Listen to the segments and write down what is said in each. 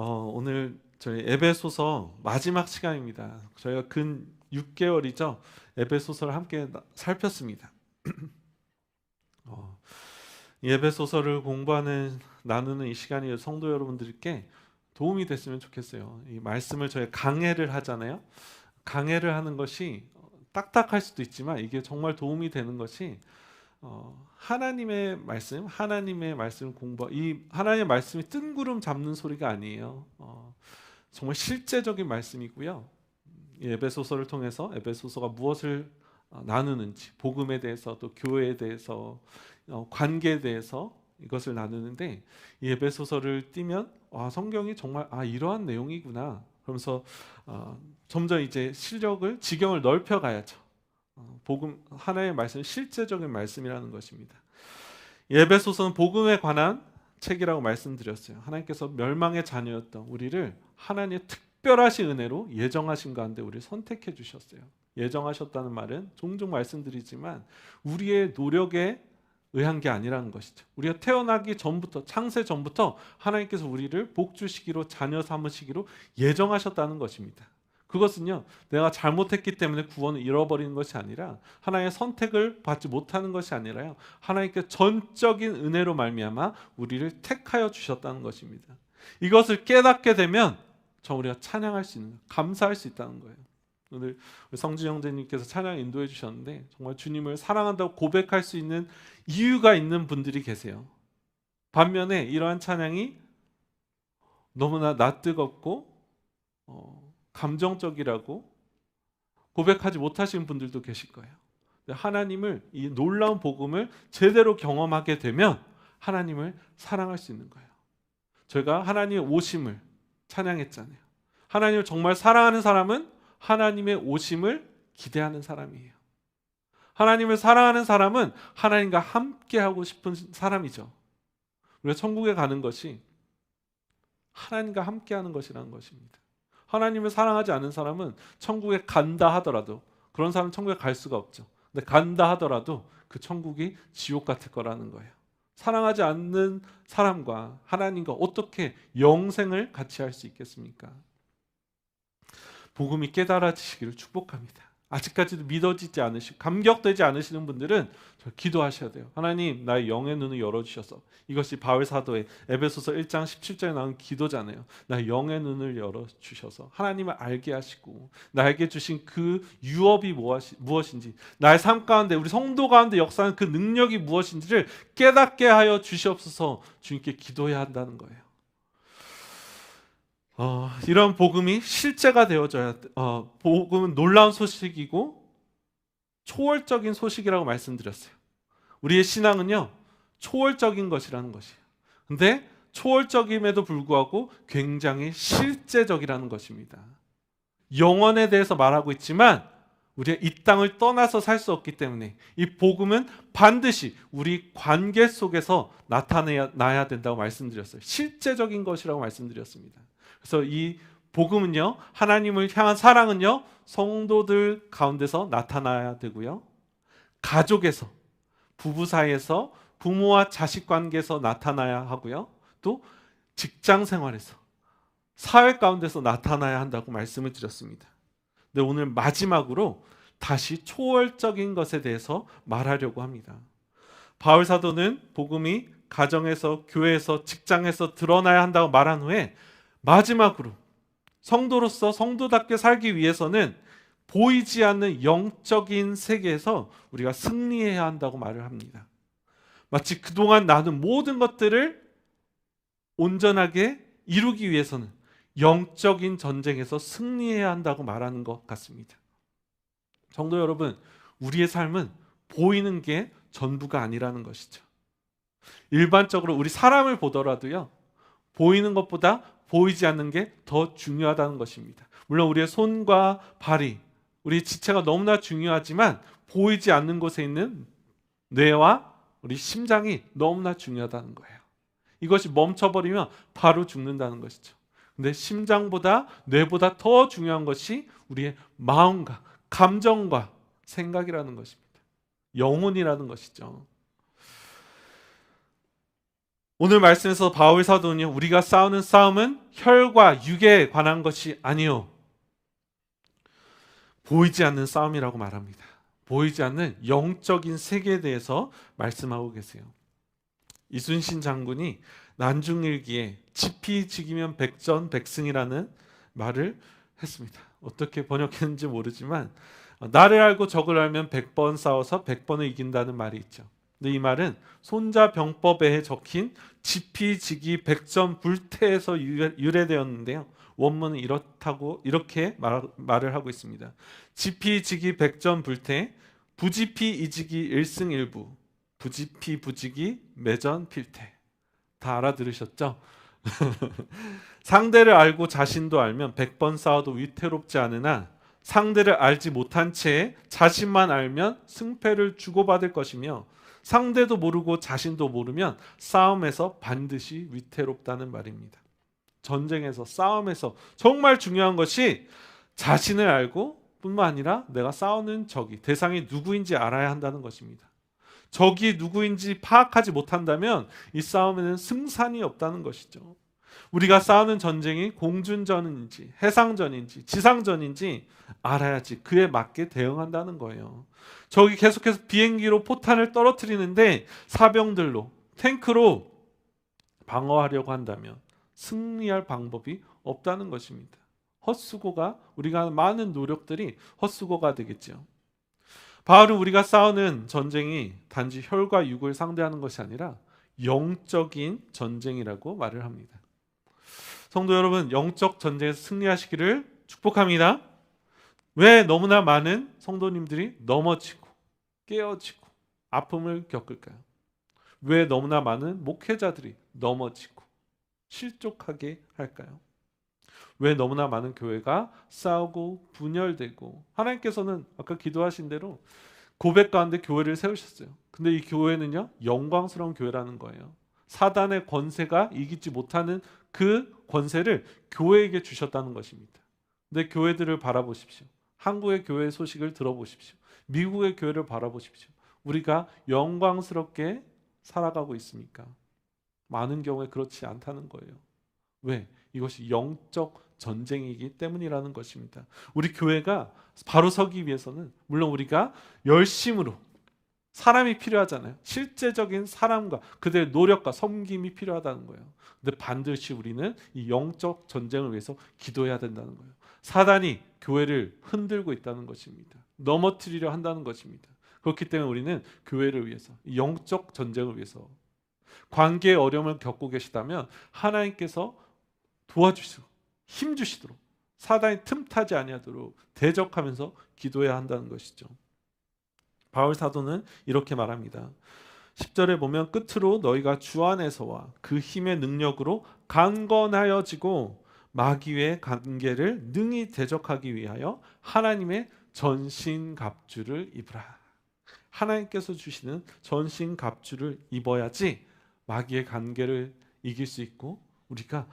오늘 저희 에베소서 마지막 시간입니다. 저희가 근 6개월이죠. 에베소서를 함께 살폈습니다. 이 에베소서를 나누는 이 시간이 성도 여러분들께 도움이 됐으면 좋겠어요. 이 말씀을 저희 강해를 하잖아요. 강해를 하는 것이 딱딱할 수도 있지만 이게 정말 도움이 되는 것이 하나님의 말씀 공부, 이 하나님의 말씀이 뜬구름 잡는 소리가 아니에요. 정말 실제적인 말씀이고요. 이 에베소서를 통해서 에베소서가 무엇을 나누는지, 복음에 대해서 또 교회에 대해서 관계에 대해서 이것을 나누는데, 이 에베소서를 띄면 성경이 정말 이러한 내용이구나. 그러면서 점점 이제 지경을 넓혀 가야죠. 복음 하나의 말씀, 실제적인 말씀이라는 것입니다. 에베소서는 복음에 관한 책이라고 말씀드렸어요. 하나님께서 멸망의 자녀였던 우리를 하나님의 특별하신 은혜로 예정하신 가운데 우리를 선택해 주셨어요. 예정하셨다는 말은 종종 말씀드리지만 우리의 노력에 의한 게 아니라는 것이죠. 우리가 태어나기 전부터, 창세 전부터 하나님께서 우리를 복 주시기로, 자녀 삼으시기로 예정하셨다는 것입니다. 그것은요, 내가 잘못했기 때문에 구원을 잃어버리는 것이 아니라, 하나님의 선택을 받지 못하는 것이 아니라요, 하나님께 전적인 은혜로 말미암아 우리를 택하여 주셨다는 것입니다. 이것을 깨닫게 되면 우리가 찬양할 수 있는, 감사할 수 있다는 거예요. 오늘 성진 형제님께서 찬양 인도해 주셨는데, 정말 주님을 사랑한다고 고백할 수 있는 이유가 있는 분들이 계세요. 반면에 이러한 찬양이 너무나 낯뜨겁고 감정적이라고 고백하지 못하시는 분들도 계실 거예요. 하나님을, 이 놀라운 복음을 제대로 경험하게 되면 하나님을 사랑할 수 있는 거예요. 저희가 하나님의 오심을 찬양했잖아요. 하나님을 정말 사랑하는 사람은 하나님의 오심을 기대하는 사람이에요. 하나님을 사랑하는 사람은 하나님과 함께하고 싶은 사람이죠. 우리가 천국에 가는 것이 하나님과 함께하는 것이라는 것입니다. 하나님을 사랑하지 않은 사람은 천국에 간다 하더라도, 그런 사람은 천국에 갈 수가 없죠. 근데 간다 하더라도 그 천국이 지옥 같을 거라는 거예요. 사랑하지 않는 사람과 하나님과 어떻게 영생을 같이 할 수 있겠습니까? 복음이 깨달아지시기를 축복합니다. 아직까지도 믿어지지 않으시고 감격되지 않으시는 분들은 기도하셔야 돼요. 하나님, 나의 영의 눈을 열어주셔서, 이것이 바울 사도의 에베소서 1장 17절에 나온 기도잖아요. 나의 영의 눈을 열어주셔서 하나님을 알게 하시고, 나에게 주신 그 유업이 무엇인지, 나의 삶 가운데, 우리 성도 가운데 역사하는 그 능력이 무엇인지를 깨닫게 하여 주시옵소서 주님께 기도해야 한다는 거예요. 이런 복음이 실제가 되어져야, 복음은 놀라운 소식이고 초월적인 소식이라고 말씀드렸어요. 우리의 신앙은요, 초월적인 것이라는 것이에요. 근데 초월적임에도 불구하고 굉장히 실제적이라는 것입니다. 영원에 대해서 말하고 있지만 우리가 이 땅을 떠나서 살 수 없기 때문에 이 복음은 반드시 우리 관계 속에서 나타나야 된다고 말씀드렸어요. 실제적인 것이라고 말씀드렸습니다. 그래서 이 복음은요, 하나님을 향한 사랑은요, 성도들 가운데서 나타나야 되고요, 가족에서, 부부 사이에서, 부모와 자식 관계에서 나타나야 하고요, 또 직장 생활에서, 사회 가운데서 나타나야 한다고 말씀을 드렸습니다. 근데 오늘 마지막으로 다시 초월적인 것에 대해서 말하려고 합니다. 바울 사도는 복음이 가정에서, 교회에서, 직장에서 드러나야 한다고 말한 후에 마지막으로 성도로서 성도답게 살기 위해서는 보이지 않는 영적인 세계에서 우리가 승리해야 한다고 말을 합니다. 마치 그동안 나눈 모든 것들을 온전하게 이루기 위해서는 영적인 전쟁에서 승리해야 한다고 말하는 것 같습니다. 성도 여러분, 우리의 삶은 보이는 게 전부가 아니라는 것이죠. 일반적으로 우리 사람을 보더라도요, 보이는 것보다 보이지 않는 게 더 중요하다는 것입니다. 물론 우리의 손과 발이, 우리 지체가 너무나 중요하지만 보이지 않는 곳에 있는 뇌와 우리 심장이 너무나 중요하다는 거예요. 이것이 멈춰버리면 바로 죽는다는 것이죠. 근데 심장보다, 뇌보다 더 중요한 것이 우리의 마음과 감정과 생각이라는 것입니다. 영혼이라는 것이죠. 오늘 말씀에서 바울 사도는요, 우리가 싸우는 싸움은 혈과 육에 관한 것이 아니요, 보이지 않는 싸움이라고 말합니다. 보이지 않는 영적인 세계에 대해서 말씀하고 계세요. 이순신 장군이 난중일기에 지피지기면 백전백승이라는 말을 했습니다. 어떻게 번역했는지 모르지만 나를 알고 적을 알면 100번 싸워서 100번을 이긴다는 말이 있죠. 근데 이 말은 손자병법에 적힌 지피지기 백전불태에서 유래되었는데요. 원문은 이렇게 말을 하고 있습니다. 지피지기 백전불태, 부지피 이지기 일승일부, 부지피 부지기 매전필태. 다 알아들으셨죠? 상대를 알고 자신도 알면 100번 싸워도 위태롭지 않으나 상대를 알지 못한 채 자신만 알면 승패를 주고받을 것이며 상대도 모르고 자신도 모르면 싸움에서 반드시 위태롭다는 말입니다. 전쟁에서, 싸움에서 정말 중요한 것이 자신을 알고 뿐만 아니라 내가 싸우는 적이, 대상이 누구인지 알아야 한다는 것입니다. 적이 누구인지 파악하지 못한다면 이 싸움에는 승산이 없다는 것이죠. 우리가 싸우는 전쟁이 공중전인지 해상전인지 지상전인지 알아야지 그에 맞게 대응한다는 거예요. 적이 계속해서 비행기로 포탄을 떨어뜨리는데 사병들로, 탱크로 방어하려고 한다면 승리할 방법이 없다는 것입니다. 헛수고가, 우리가 하는 많은 노력들이 헛수고가 되겠죠. 바울은 우리가 싸우는 전쟁이 단지 혈과 육을 상대하는 것이 아니라 영적인 전쟁이라고 말을 합니다. 성도 여러분, 영적 전쟁에서 승리하시기를 축복합니다. 왜 너무나 많은 성도님들이 넘어지고 깨어지고 아픔을 겪을까요? 왜 너무나 많은 목회자들이 넘어지고 실족하게 할까요? 왜 너무나 많은 교회가 싸우고 분열되고, 하나님께서는 아까 기도하신 대로 고백 가운데 교회를 세우셨어요. 근데 이 교회는요, 영광스러운 교회라는 거예요. 사단의 권세가 이기지 못하는 그 권세를 교회에게 주셨다는 것입니다. 근데 교회들을 바라보십시오. 한국의 교회 소식을 들어보십시오. 미국의 교회를 바라보십시오. 우리가 영광스럽게 살아가고 있습니까? 많은 경우에 그렇지 않다는 거예요. 왜? 이것이 영적 전쟁이기 때문이라는 것입니다. 우리 교회가 바로 서기 위해서는 물론 우리가 열심으로, 사람이 필요하잖아요. 실제적인 사람과 그들의 노력과 섬김이 필요하다는 거예요. 근데 반드시 우리는 이 영적 전쟁을 위해서 기도해야 된다는 거예요. 사단이 교회를 흔들고 있다는 것입니다. 넘어뜨리려 한다는 것입니다. 그렇기 때문에 우리는 교회를 위해서, 이 영적 전쟁을 위해서, 관계의 어려움을 겪고 계시다면 하나님께서 도와주시고 힘주시도록, 사단이 틈타지 아니하도록 대적하면서 기도해야 한다는 것이죠. 바울 사도는 이렇게 말합니다. 10절에 보면 끝으로 너희가 주 안에서와 그 힘의 능력으로 강건하여지고 마귀의 관계를 능히 대적하기 위하여 하나님의 전신갑주를 입으라. 하나님께서 주시는 전신갑주를 입어야지 마귀의 관계를 이길 수 있고 우리가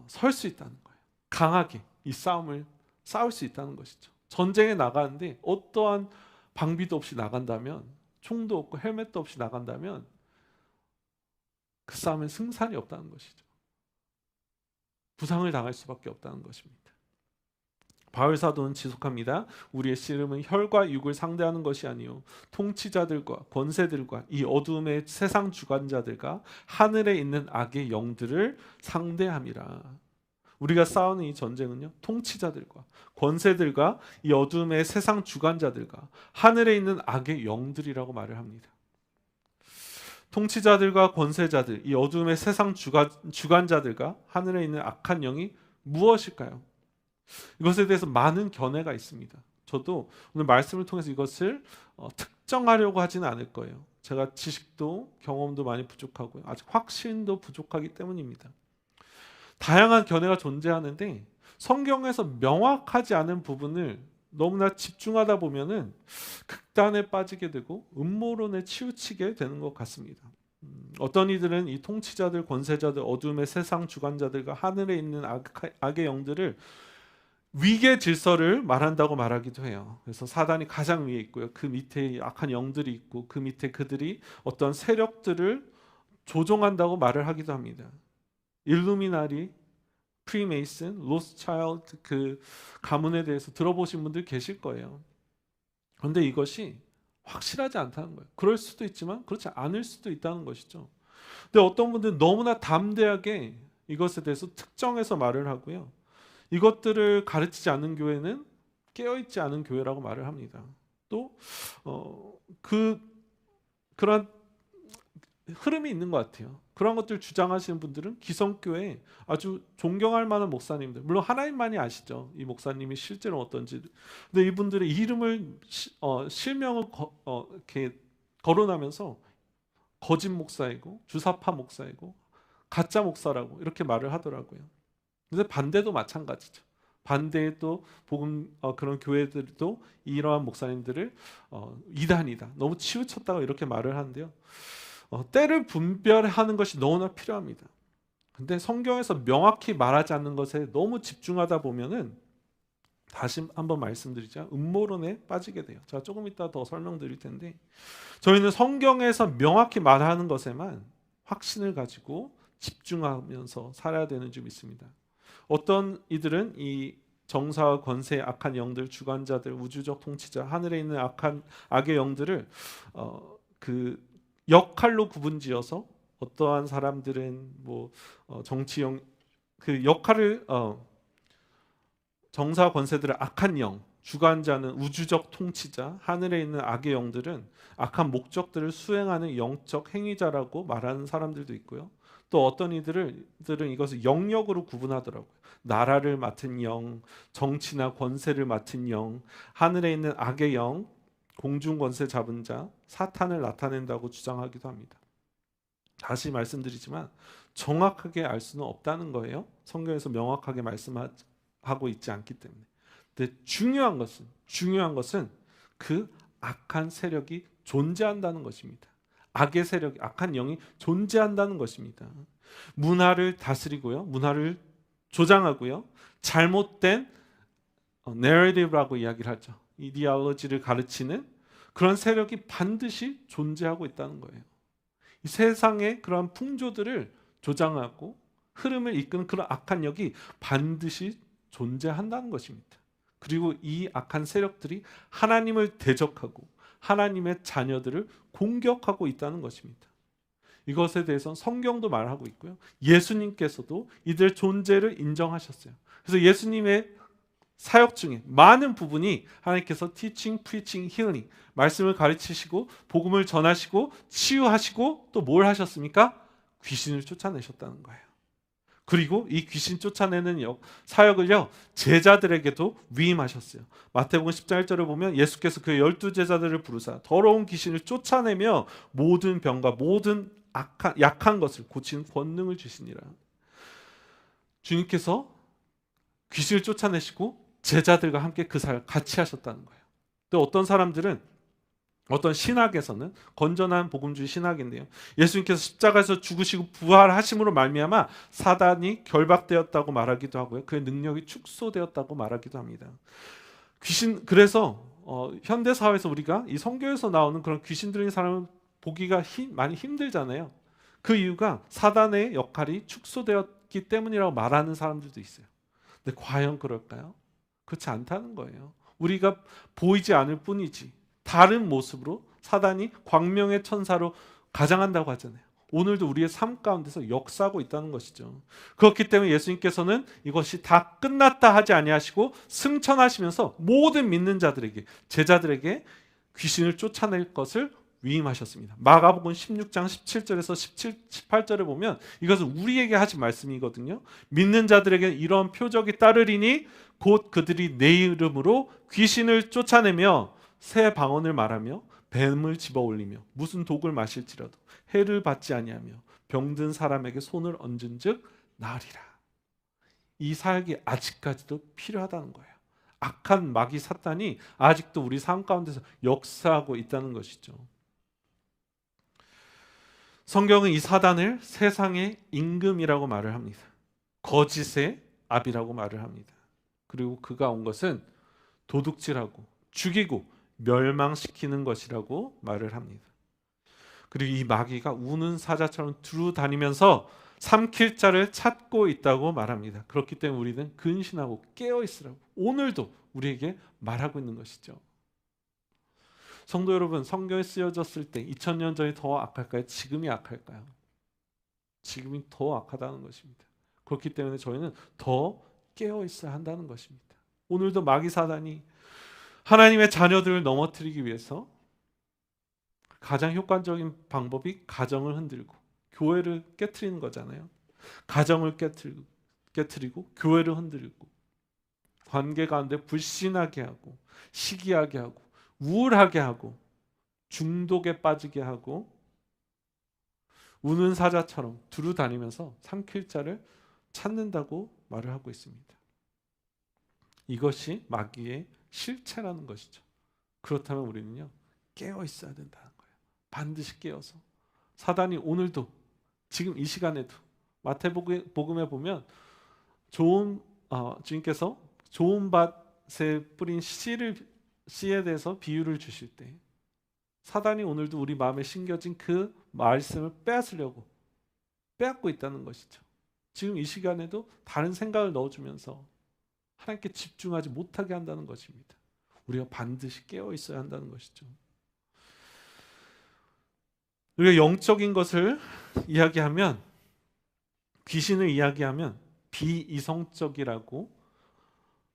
설 수 있다는 거예요. 강하게 이 싸움을 싸울 수 있다는 것이죠. 전쟁에 나가는데 어떠한 방비도 없이 나간다면, 총도 없고 헬멧도 없이 나간다면 그 싸움엔 승산이 없다는 것이죠. 부상을 당할 수밖에 없다는 것입니다. 바울 사도는 지속합니다. 우리의 씨름은 혈과 육을 상대하는 것이 아니요 통치자들과 권세들과 이 어둠의 세상 주관자들과 하늘에 있는 악의 영들을 상대함이라. 우리가 싸우는 이 전쟁은요, 통치자들과 권세들과 이 어둠의 세상 주관자들과 하늘에 있는 악의 영들이라고 말을 합니다. 통치자들과 권세자들, 이 어둠의 세상 주관자들과 하늘에 있는 악한 영이 무엇일까요? 이것에 대해서 많은 견해가 있습니다. 저도 오늘 말씀을 통해서 이것을 특정하려고 하지는 않을 거예요. 제가 지식도 경험도 많이 부족하고요. 아직 확신도 부족하기 때문입니다. 다양한 견해가 존재하는데 성경에서 명확하지 않은 부분을 너무나 집중하다 보면은 극단에 빠지게 되고 음모론에 치우치게 되는 것 같습니다. 어떤 이들은 이 통치자들, 권세자들, 어둠의 세상 주관자들과 하늘에 있는 악의 영들을 위계 질서를 말한다고 말하기도 해요. 그래서 사단이 가장 위에 있고요. 그 밑에 악한 영들이 있고 그 밑에 그들이 어떤 세력들을 조종한다고 말을 하기도 합니다. 일루미나리, 프리메이슨, 로스차일드 그 가문에 대해서 들어보신 분들 계실 거예요. 그런데 이것이 확실하지 않다는 거예요. 그럴 수도 있지만 그렇지 않을 수도 있다는 것이죠. 근데 어떤 분들은 너무나 담대하게 이것에 대해서 특정해서 말을 하고요. 이것들을 가르치지 않는 교회는 깨어있지 않은 교회라고 말을 합니다. 또 그런 흐름이 있는 것 같아요. 그런 것들 주장하시는 분들은 기성교회 아주 존경할 만한 목사님들, 물론 하나님만이 아시죠. 이 목사님이 실제로 어떤지. 근데 이분들의 이름을 실명을 이렇게 거론하면서 거짓 목사이고 주사파 목사이고 가짜 목사라고 이렇게 말을 하더라고요. 근데 반대도 마찬가지죠. 반대에 또 복음 그런 교회들도 이러한 목사님들을 이단이다, 너무 치우쳤다고 이렇게 말을 하는데요. 때를 분별하는 것이 너무나 필요합니다. 근데 성경에서 명확히 말하지 않는 것에 너무 집중하다 보면은 다시 한번 말씀드리자 음모론에 빠지게 돼요. 제가 조금 이따 더 설명드릴 텐데 저희는 성경에서 명확히 말하는 것에만 확신을 가지고 집중하면서 살아야 되는 줄 믿습니다. 어떤 이들은 이 정사와 권세, 악한 영들, 주관자들, 우주적 통치자, 하늘에 있는 악의 영들을 그 역할로 구분지어서 어떠한 사람들은 뭐 정치형 그 역할을 정사 권세들의 악한 영, 주관자는 우주적 통치자, 하늘에 있는 악의 영들은 악한 목적들을 수행하는 영적 행위자라고 말하는 사람들도 있고요. 또 어떤 이들은 이것을 영역으로 구분하더라고요. 나라를 맡은 영, 정치나 권세를 맡은 영, 하늘에 있는 악의 영, 공중 권세 잡은 자, 사탄을 나타낸다고 주장하기도 합니다. 다시 말씀드리지만 정확하게 알 수는 없다는 거예요. 성경에서 명확하게 말씀하고 있지 않기 때문에. 근데 중요한 것은 그 악한 세력이 존재한다는 것입니다. 악의 세력, 악한 영이 존재한다는 것입니다. 문화를 다스리고요, 문화를 조장하고요, 잘못된 내러티브라고 이야기를 하죠. 이디올로지를 가르치는 그런 세력이 반드시 존재하고 있다는 거예요. 이 세상의 그런 풍조들을 조장하고 흐름을 이끄는 그런 악한 영이 반드시 존재한다는 것입니다. 그리고 이 악한 세력들이 하나님을 대적하고 하나님의 자녀들을 공격하고 있다는 것입니다. 이것에 대해서는 성경도 말하고 있고요. 예수님께서도 이들의 존재를 인정하셨어요. 그래서 예수님의 사역 중에 많은 부분이 하나님께서 teaching, preaching, healing 말씀을 가르치시고 복음을 전하시고 치유하시고 또 뭘 하셨습니까? 귀신을 쫓아내셨다는 거예요. 그리고 이 귀신 쫓아내는 사역을요 제자들에게도 위임하셨어요. 마태복음 10장 1절을 보면 예수께서 그 12제자들을 부르사 더러운 귀신을 쫓아내며 모든 병과 모든 약한 것을 고치는 권능을 주시니라. 주님께서 귀신을 쫓아내시고 제자들과 함께 그 사역을 같이 하셨다는 거예요. 또 어떤 사람들은 어떤 신학에서는 건전한 복음주의 신학인데요, 예수님께서 십자가에서 죽으시고 부활하심으로 말미암아 사단이 결박되었다고 말하기도 하고요, 그의 능력이 축소되었다고 말하기도 합니다. 그래서 현대 사회에서 우리가 이 성경에서 나오는 그런 귀신 들린 사람을 보기가 많이 힘들잖아요. 그 이유가 사단의 역할이 축소되었기 때문이라고 말하는 사람들도 있어요. 근데 과연 그럴까요? 그렇지 않다는 거예요. 우리가 보이지 않을 뿐이지 다른 모습으로 사단이 광명의 천사로 가장한다고 하잖아요. 오늘도 우리의 삶 가운데서 역사하고 있다는 것이죠. 그렇기 때문에 예수님께서는 이것이 다 끝났다 하지 아니하시고 승천하시면서 모든 믿는 자들에게, 제자들에게 귀신을 쫓아낼 것을 위임하셨습니다. 마가복음 16장 17절에서 18절을 보면 이것은 우리에게 하신 말씀이거든요. 믿는 자들에게 이런 표적이 따르리니 곧 그들이 내 이름으로 귀신을 쫓아내며 새 방언을 말하며 뱀을 집어올리며 무슨 독을 마실지라도 해를 받지 아니하며 병든 사람에게 손을 얹은즉 나으리라. 이 사역이 아직까지도 필요하다는 거예요. 악한 마귀 사탄이 아직도 우리 삶 가운데서 역사하고 있다는 것이죠. 성경은 이 사단을 세상의 임금이라고 말을 합니다. 거짓의 아비라고 말을 합니다. 그리고 그가 온 것은 도둑질하고 죽이고 멸망시키는 것이라고 말을 합니다. 그리고 이 마귀가 우는 사자처럼 두루 다니면서 삼킬 자를 찾고 있다고 말합니다. 그렇기 때문에 우리는 근신하고 깨어 있으라고 오늘도 우리에게 말하고 있는 것이죠. 성도 여러분, 성경에 쓰여졌을 때 2000년 전이 더 악할까요? 지금이 악할까요? 지금이 더 악하다는 것입니다. 그렇기 때문에 저희는 더 깨어 있어야 한다는 것입니다. 오늘도 마귀 사단이 하나님의 자녀들을 넘어뜨리기 위해서 가장 효과적인 방법이 가정을 흔들고 교회를 깨트리는 거잖아요. 가정을 깨트리고 교회를 흔들고 관계 가운데 불신하게 하고 시기하게 하고 우울하게 하고 중독에 빠지게 하고 우는 사자처럼 두루 다니면서 삼킬 자를 찾는다고 말을 하고 있습니다. 이것이 마귀의 실체라는 것이죠. 그렇다면 우리는요, 깨어 있어야 된다는 거예요. 반드시 깨어서. 사단이 오늘도 지금 이 시간에도 마태복음에 보면 주님께서 좋은 밭에 뿌린 씨에 대해서 비유를 주실 때 사단이 오늘도 우리 마음에 심겨진 그 말씀을 빼앗고 있다는 것이죠. 지금 이 시간에도 다른 생각을 넣어주면서 하나님께 집중하지 못하게 한다는 것입니다. 우리가 반드시 깨어 있어야 한다는 것이죠. 우리가 영적인 것을 이야기하면, 귀신을 이야기하면 비이성적이라고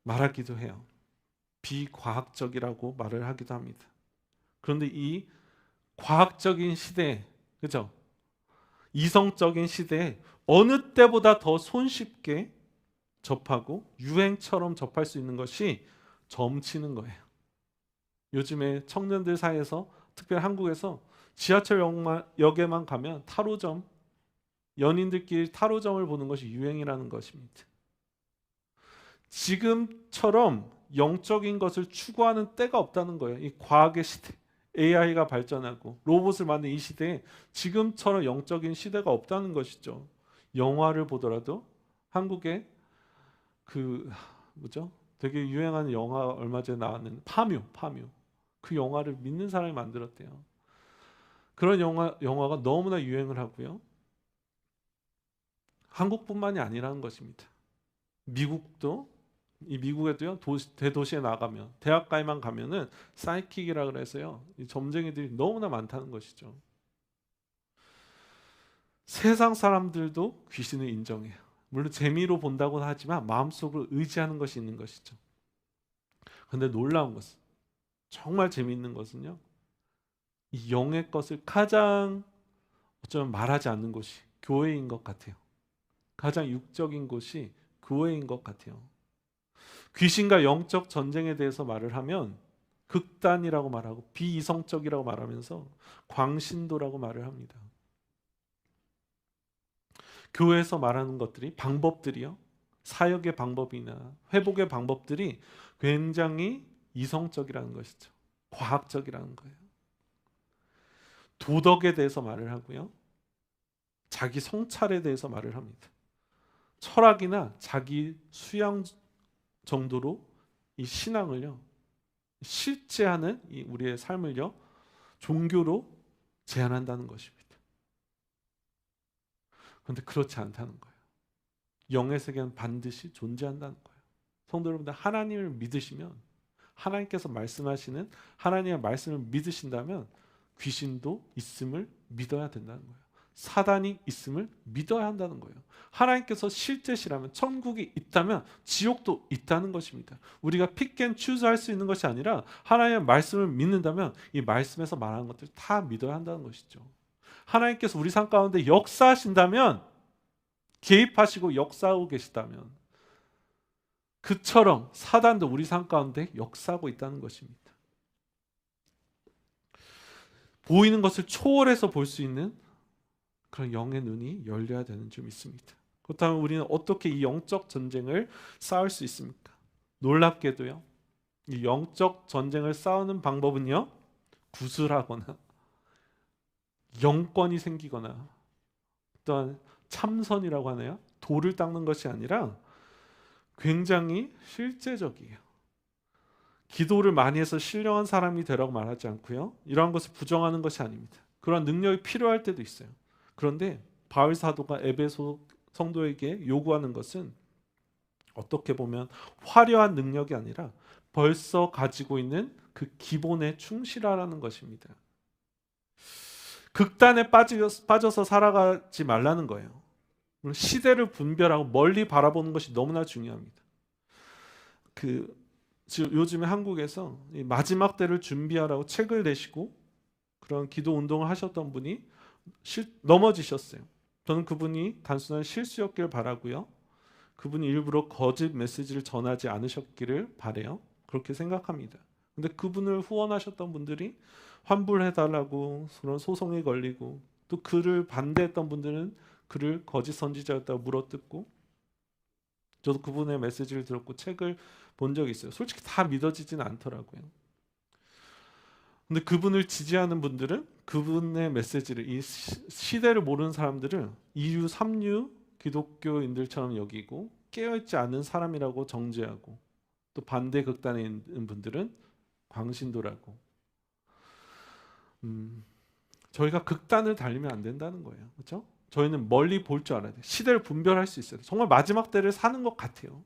말하기도 해요. 비과학적이라고 말을 하기도 합니다. 그런데 이 과학적인 시대에, 그죠? 이성적인 시대에 어느 때보다 더 손쉽게 접하고 유행처럼 접할 수 있는 것이 점치는 거예요. 요즘에 청년들 사이에서, 특별히 한국에서 지하철역에만 가면 타로점, 연인들끼리 타로점을 보는 것이 유행이라는 것입니다. 지금처럼 영적인 것을 추구하는 때가 없다는 거예요. 이 과학의 시대, AI가 발전하고 로봇을 만든 이 시대에 지금처럼 영적인 시대가 없다는 것이죠. 영화를 보더라도 한국에 되게 유행하는 영화 얼마 전에 나왔는 파묘. 그 영화를 믿는 사람이 만들었대요. 그런 영화가 너무나 유행을 하고요. 한국뿐만이 아니라는 것입니다. 미국에도요, 대도시에 나가면, 대학가에만 가면은 사이킥이라 그래서요, 이 점쟁이들이 너무나 많다는 것이죠. 세상 사람들도 귀신을 인정해요. 물론 재미로 본다고는 하지만 마음속으로 의지하는 것이 있는 것이죠. 그런데 놀라운 것은, 정말 재미있는 것은요, 이 영의 것을 가장 어쩌면 말하지 않는 곳이 교회인 것 같아요. 가장 육적인 곳이 교회인 것 같아요. 귀신과 영적 전쟁에 대해서 말을 하면 극단이라고 말하고 비이성적이라고 말하면서 광신도라고 말을 합니다. 교회에서 말하는 것들이, 방법들이요, 사역의 방법이나 회복의 방법들이 굉장히 이성적이라는 것이죠. 과학적이라는 거예요. 도덕에 대해서 말을 하고요, 자기 성찰에 대해서 말을 합니다. 철학이나 자기 수양 정도로 이 신앙을요, 실제하는 이 우리의 삶을요, 종교로 제한한다는 것입니다. 그런데 그렇지 않다는 거예요. 영의 세계는 반드시 존재한다는 거예요. 성도 여러분들, 하나님을 믿으시면, 하나님께서 말씀하시는 하나님의 말씀을 믿으신다면 귀신도 있음을 믿어야 된다는 거예요. 사단이 있음을 믿어야 한다는 거예요. 하나님께서 실제시라면, 천국이 있다면 지옥도 있다는 것입니다. 우리가 픽앤추즈할 수 있는 것이 아니라 하나님의 말씀을 믿는다면 이 말씀에서 말하는 것들 다 믿어야 한다는 것이죠. 하나님께서 우리 삶 가운데 역사하신다면, 개입하시고 역사하고 계시다면, 그처럼 사단도 우리 삶 가운데 역사하고 있다는 것입니다. 보이는 것을 초월해서 볼 수 있는 그런 영의 눈이 열려야 되는 줄 믿습니다. 그렇다면 우리는 어떻게 이 영적 전쟁을 싸울 수 있습니까? 놀랍게도요, 이 영적 전쟁을 싸우는 방법은요, 구슬하거나 영권이 생기거나 또한 참선이라고 하나요? 돌을 닦는 것이 아니라 굉장히 실제적이에요. 기도를 많이 해서 신령한 사람이 되라고 말하지 않고요, 이러한 것을 부정하는 것이 아닙니다. 그런 능력이 필요할 때도 있어요. 그런데 바울 사도가 에베소 성도에게 요구하는 것은 어떻게 보면 화려한 능력이 아니라 벌써 가지고 있는 그 기본에 충실하라는 것입니다. 극단에 빠져서 살아가지 말라는 거예요. 시대를 분별하고 멀리 바라보는 것이 너무나 중요합니다. 요즘에 한국에서 마지막 때를 준비하라고 책을 내시고 그런 기도 운동을 하셨던 분이 넘어지셨어요. 저는 그분이 단순한 실수였길 바라고요. 그분이 일부러 거짓 메시지를 전하지 않으셨기를 바라요. 그렇게 생각합니다. 근데 그분을 후원하셨던 분들이 환불해달라고 그런 소송에 걸리고, 또 그를 반대했던 분들은 그를 거짓 선지자였다고 물어뜯고, 저도 그분의 메시지를 들었고 책을 본 적이 있어요. 솔직히 다 믿어지진 않더라고요. 근데 그분을 지지하는 분들은 그분의 메시지를, 이 시대를 모르는 사람들을 2류, 3류 기독교인들처럼 여기고 깨어있지 않은 사람이라고 정죄하고, 또 반대 극단에 있는 분들은 광신도라고. 저희가 극단을 달리면 안 된다는 거예요. 그렇죠? 저희는 멀리 볼 줄 알아야 돼요. 시대를 분별할 수 있어요. 정말 마지막 때를 사는 것 같아요.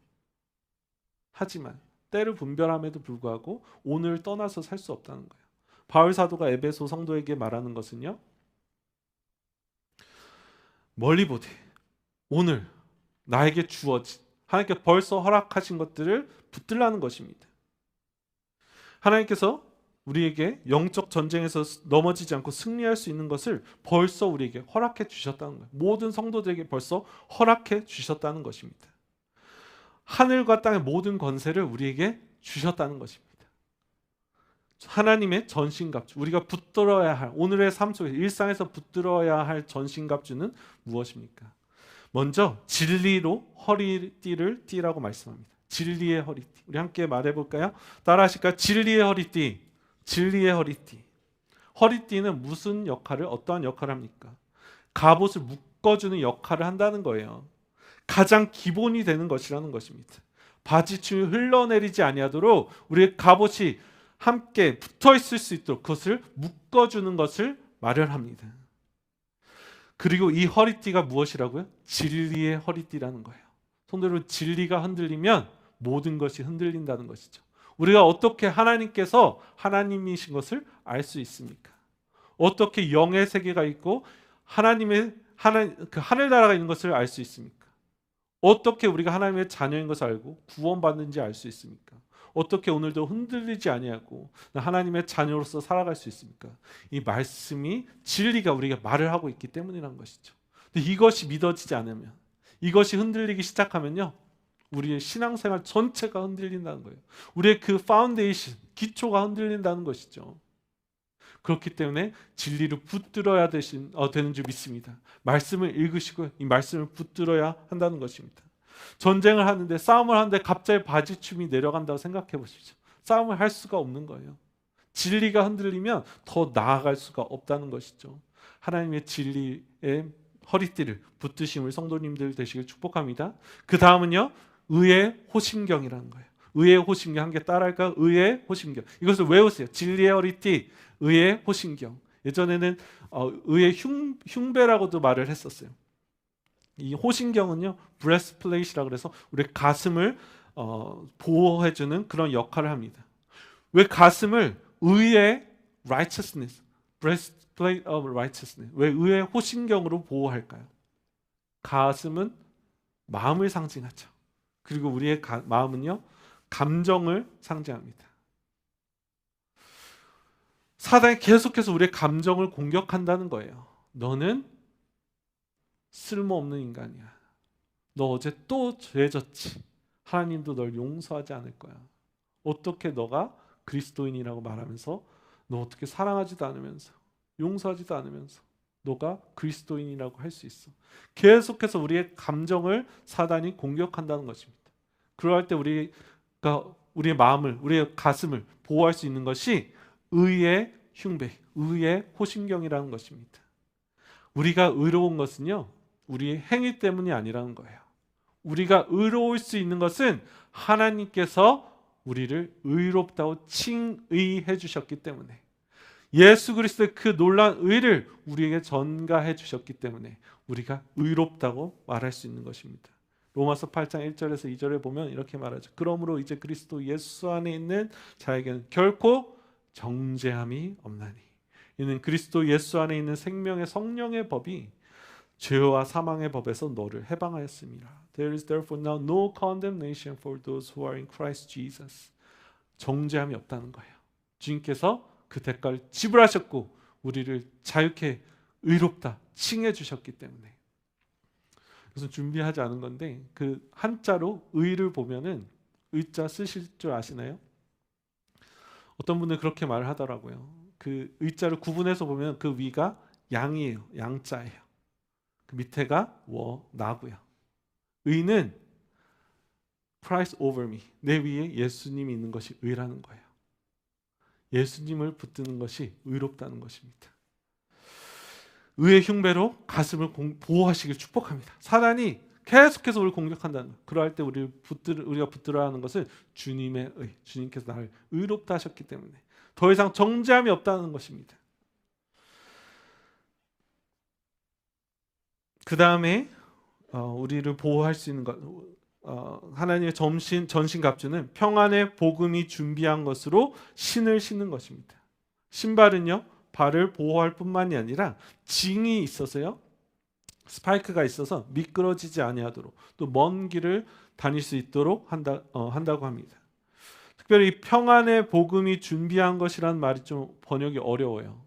하지만 때를 분별함에도 불구하고 오늘 떠나서 살 수 없다는 거예요. 바울 사도가 에베소 성도에게 말하는 것은요, 멀리 보되 오늘 나에게 주어진, 하나님께 벌써 허락하신 것들을 붙들라는 것입니다. 하나님께서 우리에게 영적 전쟁에서 넘어지지 않고 승리할 수 있는 것을 벌써 우리에게 허락해 주셨다는 거예요. 모든 성도들에게 벌써 허락해 주셨다는 것입니다. 하늘과 땅의 모든 권세를 우리에게 주셨다는 것입니다. 하나님의 전신갑주, 우리가 붙들어야 할, 오늘의 삶 속에 일상에서 붙들어야 할 전신갑주는 무엇입니까? 먼저 진리로 허리띠를 띠라고 말씀합니다. 진리의 허리띠. 우리 함께 말해볼까요? 따라하실까요? 진리의 허리띠. 진리의 허리띠. 허리띠는 무슨 역할을, 어떠한 역할을 합니까? 갑옷을 묶어주는 역할을 한다는 거예요. 가장 기본이 되는 것이라는 것입니다. 바지춤이 흘러내리지 아니하도록 우리의 갑옷이 함께 붙어 있을 수 있도록 그것을 묶어주는 것을 마련합니다. 그리고 이 허리띠가 무엇이라고요? 진리의 허리띠라는 거예요. 성도 여러분, 진리가 흔들리면 모든 것이 흔들린다는 것이죠. 우리가 어떻게 하나님께서 하나님이신 것을 알 수 있습니까? 어떻게 영의 세계가 있고 하나님의 그 하늘나라가 있는 것을 알 수 있습니까? 어떻게 우리가 하나님의 자녀인 것을 알고 구원받는지 알 수 있습니까? 어떻게 오늘도 흔들리지 아니하고 하나님의 자녀로서 살아갈 수 있습니까? 이 말씀이, 진리가 우리가 말을 하고 있기 때문이라는 것이죠. 근데 이것이 믿어지지 않으면, 이것이 흔들리기 시작하면요, 우리의 신앙생활 전체가 흔들린다는 거예요. 우리의 그 파운데이션, 기초가 흔들린다는 것이죠. 그렇기 때문에 진리를 붙들어야 되는 줄 믿습니다. 말씀을 읽으시고 이 말씀을 붙들어야 한다는 것입니다. 전쟁을 하는데, 싸움을 하는데 갑자기 바지춤이 내려간다고 생각해 보십시오. 싸움을 할 수가 없는 거예요. 진리가 흔들리면 더 나아갈 수가 없다는 것이죠. 하나님의 진리의 허리띠를 붙드신 우리 성도님들 되시길 축복합니다. 그 다음은요, 의의 호심경이라는 거예요. 의의 호심경, 함께 따라할까요? 의의 호심경. 이것을 외우세요. 진리의 허리띠, 의의 호심경. 예전에는 의의 흉배라고도 말을 했었어요. 이 호심경은요, 브레스플레이트라고 그래서 우리 가슴을 보호해주는 그런 역할을 합니다. 왜 가슴을 의의 righteousness, breastplate of righteousness, 왜 의의 호심경으로 보호할까요? 가슴은 마음을 상징하죠. 그리고 우리의 마음은요, 감정을 상징합니다. 사단이 계속해서 우리의 감정을 공격한다는 거예요. 너는 쓸모없는 인간이야. 너 어제 또 죄졌지. 하나님도 널 용서하지 않을 거야. 어떻게 너가 그리스도인이라고 말하면서, 너 어떻게 사랑하지도 않으면서, 용서하지도 않으면서 너가 그리스도인이라고 할 수 있어. 계속해서 우리의 감정을 사단이 공격한다는 것입니다. 그럴 때 우리의 마음을, 우리의 가슴을 보호할 수 있는 것이 의의 흉배, 의의 호심경이라는 것입니다. 우리가 의로운 것은요, 우리의 행위 때문이 아니라는 거예요. 우리가 의로울 수 있는 것은 하나님께서 우리를 의롭다고 칭의해 주셨기 때문에, 예수 그리스도의 그 놀라운 의를 우리에게 전가해 주셨기 때문에 우리가 의롭다고 말할 수 있는 것입니다. 로마서 8장 1절에서 2절에 보면 이렇게 말하죠. 그러므로 이제 그리스도 예수 안에 있는 자에게는 결코 정죄함이 없나니 이는 그리스도 예수 안에 있는 생명의 성령의 법이 죄와 사망의 법에서 너를 해방하였습니다. There is therefore now no condemnation for those who are in Christ Jesus. 정죄함이 없다는 거예요. 주님께서 그 대가를 지불하셨고 우리를 자유케 의롭다 칭해 주셨기 때문에. 그래서 준비하지 않은 건데 그 한자로 의를 보면은 의자 쓰실 줄 아시나요? 어떤 분은 그렇게 말을 하더라고요. 그 의자를 구분해서 보면 그 위가 양이에요. 양자예요. 그 밑에가 나고요. 의는 Christ over me. 내 위에 예수님이 있는 것이 의라는 거예요. 예수님을 붙드는 것이 의롭다는 것입니다. 의의 흉배로 가슴을 보호하시길 축복합니다. 사단이 계속해서 우리를 공격한다는 거예요. 그러할 때 우리가 붙들어야 하는 것은 주님의 의. 주님께서 나를 의롭다 하셨기 때문에 더 이상 정죄함이 없다는 것입니다. 그 다음에 우리를 보호할 수 있는 것, 하나님의 전신갑주는 평안의 복음이 준비한 것으로 신을 신는 것입니다. 신발은요 발을 보호할 뿐만이 아니라 징이 있어서요 스파이크가 있어서 미끄러지지 아니하도록 또 먼 길을 다닐 수 있도록 한다고 합니다. 특별히 평안의 복음이 준비한 것이라는 말이 좀 번역이 어려워요.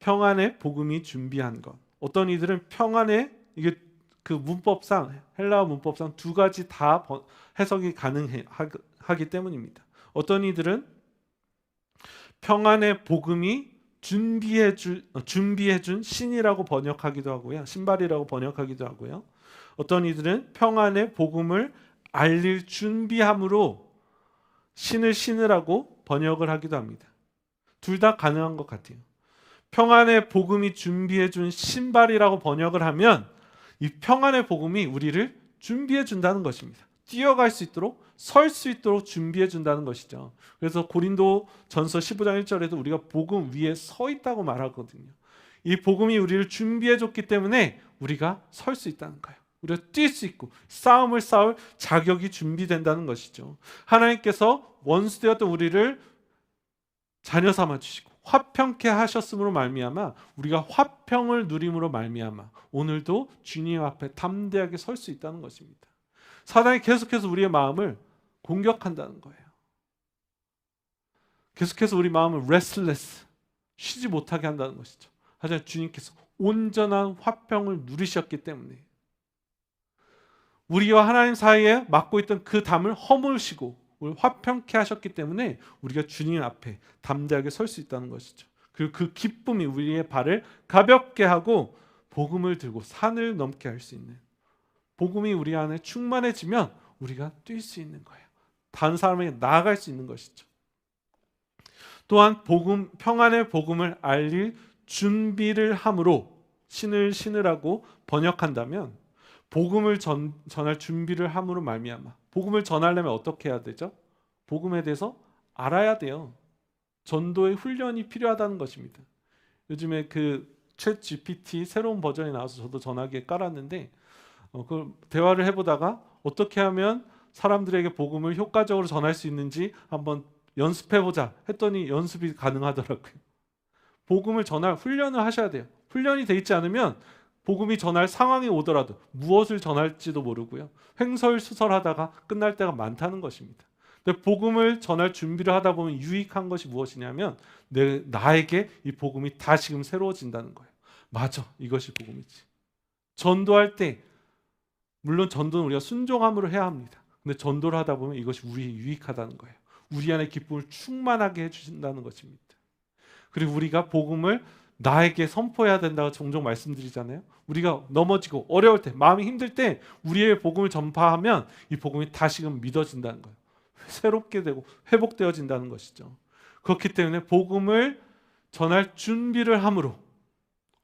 평안의 복음이 준비한 것. 어떤 이들은 평안의 이게 그 문법상 헬라어 문법상 두 가지 다 해석이 가능하기 때문입니다. 어떤 이들은 평안의 복음이 준비해준 신이라고 번역하기도 하고요. 신발이라고 번역하기도 하고요. 어떤 이들은 평안의 복음을 알릴 준비함으로 신을 신으라고 번역을 하기도 합니다. 둘 다 가능한 것 같아요. 평안의 복음이 준비해준 신발이라고 번역을 하면 이 평안의 복음이 우리를 준비해 준다는 것입니다. 뛰어갈 수 있도록 설 수 있도록 준비해 준다는 것이죠. 그래서 고린도 전서 15장 1절에도 우리가 복음 위에 서 있다고 말하거든요. 이 복음이 우리를 준비해 줬기 때문에 우리가 설 수 있다는 거예요. 우리가 뛸 수 있고 싸움을 싸울 자격이 준비된다는 것이죠. 하나님께서 원수되었던 우리를 자녀 삼아 주시고 화평케 하셨음으로 말미암아 우리가 화평을 누림으로 말미암아 오늘도 주님 앞에 담대하게 설 수 있다는 것입니다. 사단이 계속해서 우리의 마음을 공격한다는 거예요. 계속해서 우리 마음을 restless, 쉬지 못하게 한다는 것이죠. 하지만 주님께서 온전한 화평을 누리셨기 때문에 우리와 하나님 사이에 막고 있던 그 담을 허물시고 우리를 화평케 하셨기 때문에 우리가 주님 앞에 담대하게 설 수 있다는 것이죠. 그리고 그 기쁨이 우리의 발을 가볍게 하고 복음을 들고 산을 넘게 할 수 있는, 복음이 우리 안에 충만해지면 우리가 뛸 수 있는 거예요. 다른 사람에게 나아갈 수 있는 것이죠. 또한 평안의 복음을 알릴 준비를 함으로 신을 신으라고 번역한다면 복음을 전할 준비를 함으로 말미암아, 복음을 전하려면 어떻게 해야 되죠? 복음에 대해서 알아야 돼요. 전도의 훈련이 필요하다는 것입니다. 요즘에 그 챗 GPT 새로운 버전이 나와서 저도 전화기에 깔았는데 그 대화를 해보다가 어떻게 하면 사람들에게 복음을 효과적으로 전할 수 있는지 한번 연습해보자 했더니 연습이 가능하더라고요. 복음을 전할 훈련을 하셔야 돼요. 훈련이 돼 있지 않으면 복음이 전할 상황이 오더라도 무엇을 전할지도 모르고요. 횡설수설하다가 끝날 때가 많다는 것입니다. 근데 복음을 전할 준비를 하다 보면 유익한 것이 무엇이냐면 나에게 이 복음이 다시금 새로워진다는 거예요. 맞아, 이것이 복음이지. 전도할 때 물론 전도는 우리가 순종함으로 해야 합니다. 근데 전도를 하다 보면 이것이 우리에게 유익하다는 거예요. 우리 안에 기쁨을 충만하게 해주신다는 것입니다. 그리고 우리가 복음을 나에게 선포해야 된다고 종종 말씀드리잖아요. 우리가 넘어지고 어려울 때, 마음이 힘들 때 우리의 복음을 전파하면 이 복음이 다시금 믿어진다는 거예요. 새롭게 되고 회복되어진다는 것이죠. 그렇기 때문에 복음을 전할 준비를 함으로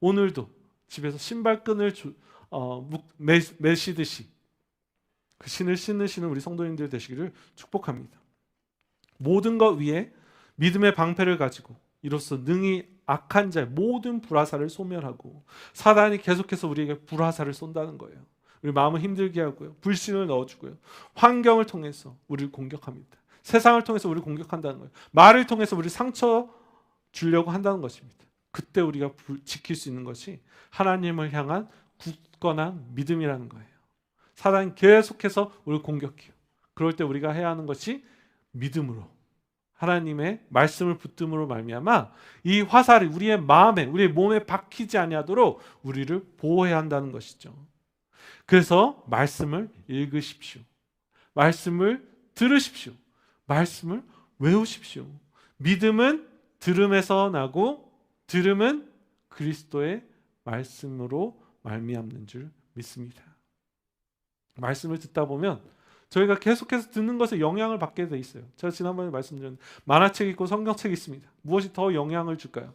오늘도 집에서 신발끈을 매시듯이 그 신을 신으시는 우리 성도님들 되시기를 축복합니다. 모든 것 위에 믿음의 방패를 가지고 이로써 능히 악한 자의 모든 불화살을 소멸하고, 사단이 계속해서 우리에게 불화살을 쏜다는 거예요. 우리 마음을 힘들게 하고요, 불신을 넣어주고요, 환경을 통해서 우리를 공격합니다. 세상을 통해서 우리를 공격한다는 거예요. 말을 통해서 우리를 상처 주려고 한다는 것입니다. 그때 우리가 지킬 수 있는 것이 하나님을 향한 굳건한 믿음이라는 거예요. 사단이 계속해서 우리를 공격해요. 그럴 때 우리가 해야 하는 것이 믿음으로, 하나님의 말씀을 붙듦으로 말미암아 이 화살이 우리의 마음에, 우리의 몸에 박히지 아니하도록 우리를 보호해야 한다는 것이죠. 그래서 말씀을 읽으십시오. 말씀을 들으십시오. 말씀을 외우십시오. 믿음은 들음에서 나고, 들음은 그리스도의 말씀으로 말미암는 줄 믿습니다. 말씀을 듣다 보면 저희가 계속해서 듣는 것에 영향을 받게 돼 있어요. 제가 지난번에 말씀드렸는데 만화책이 있고 성경책이 있습니다. 무엇이 더 영향을 줄까요?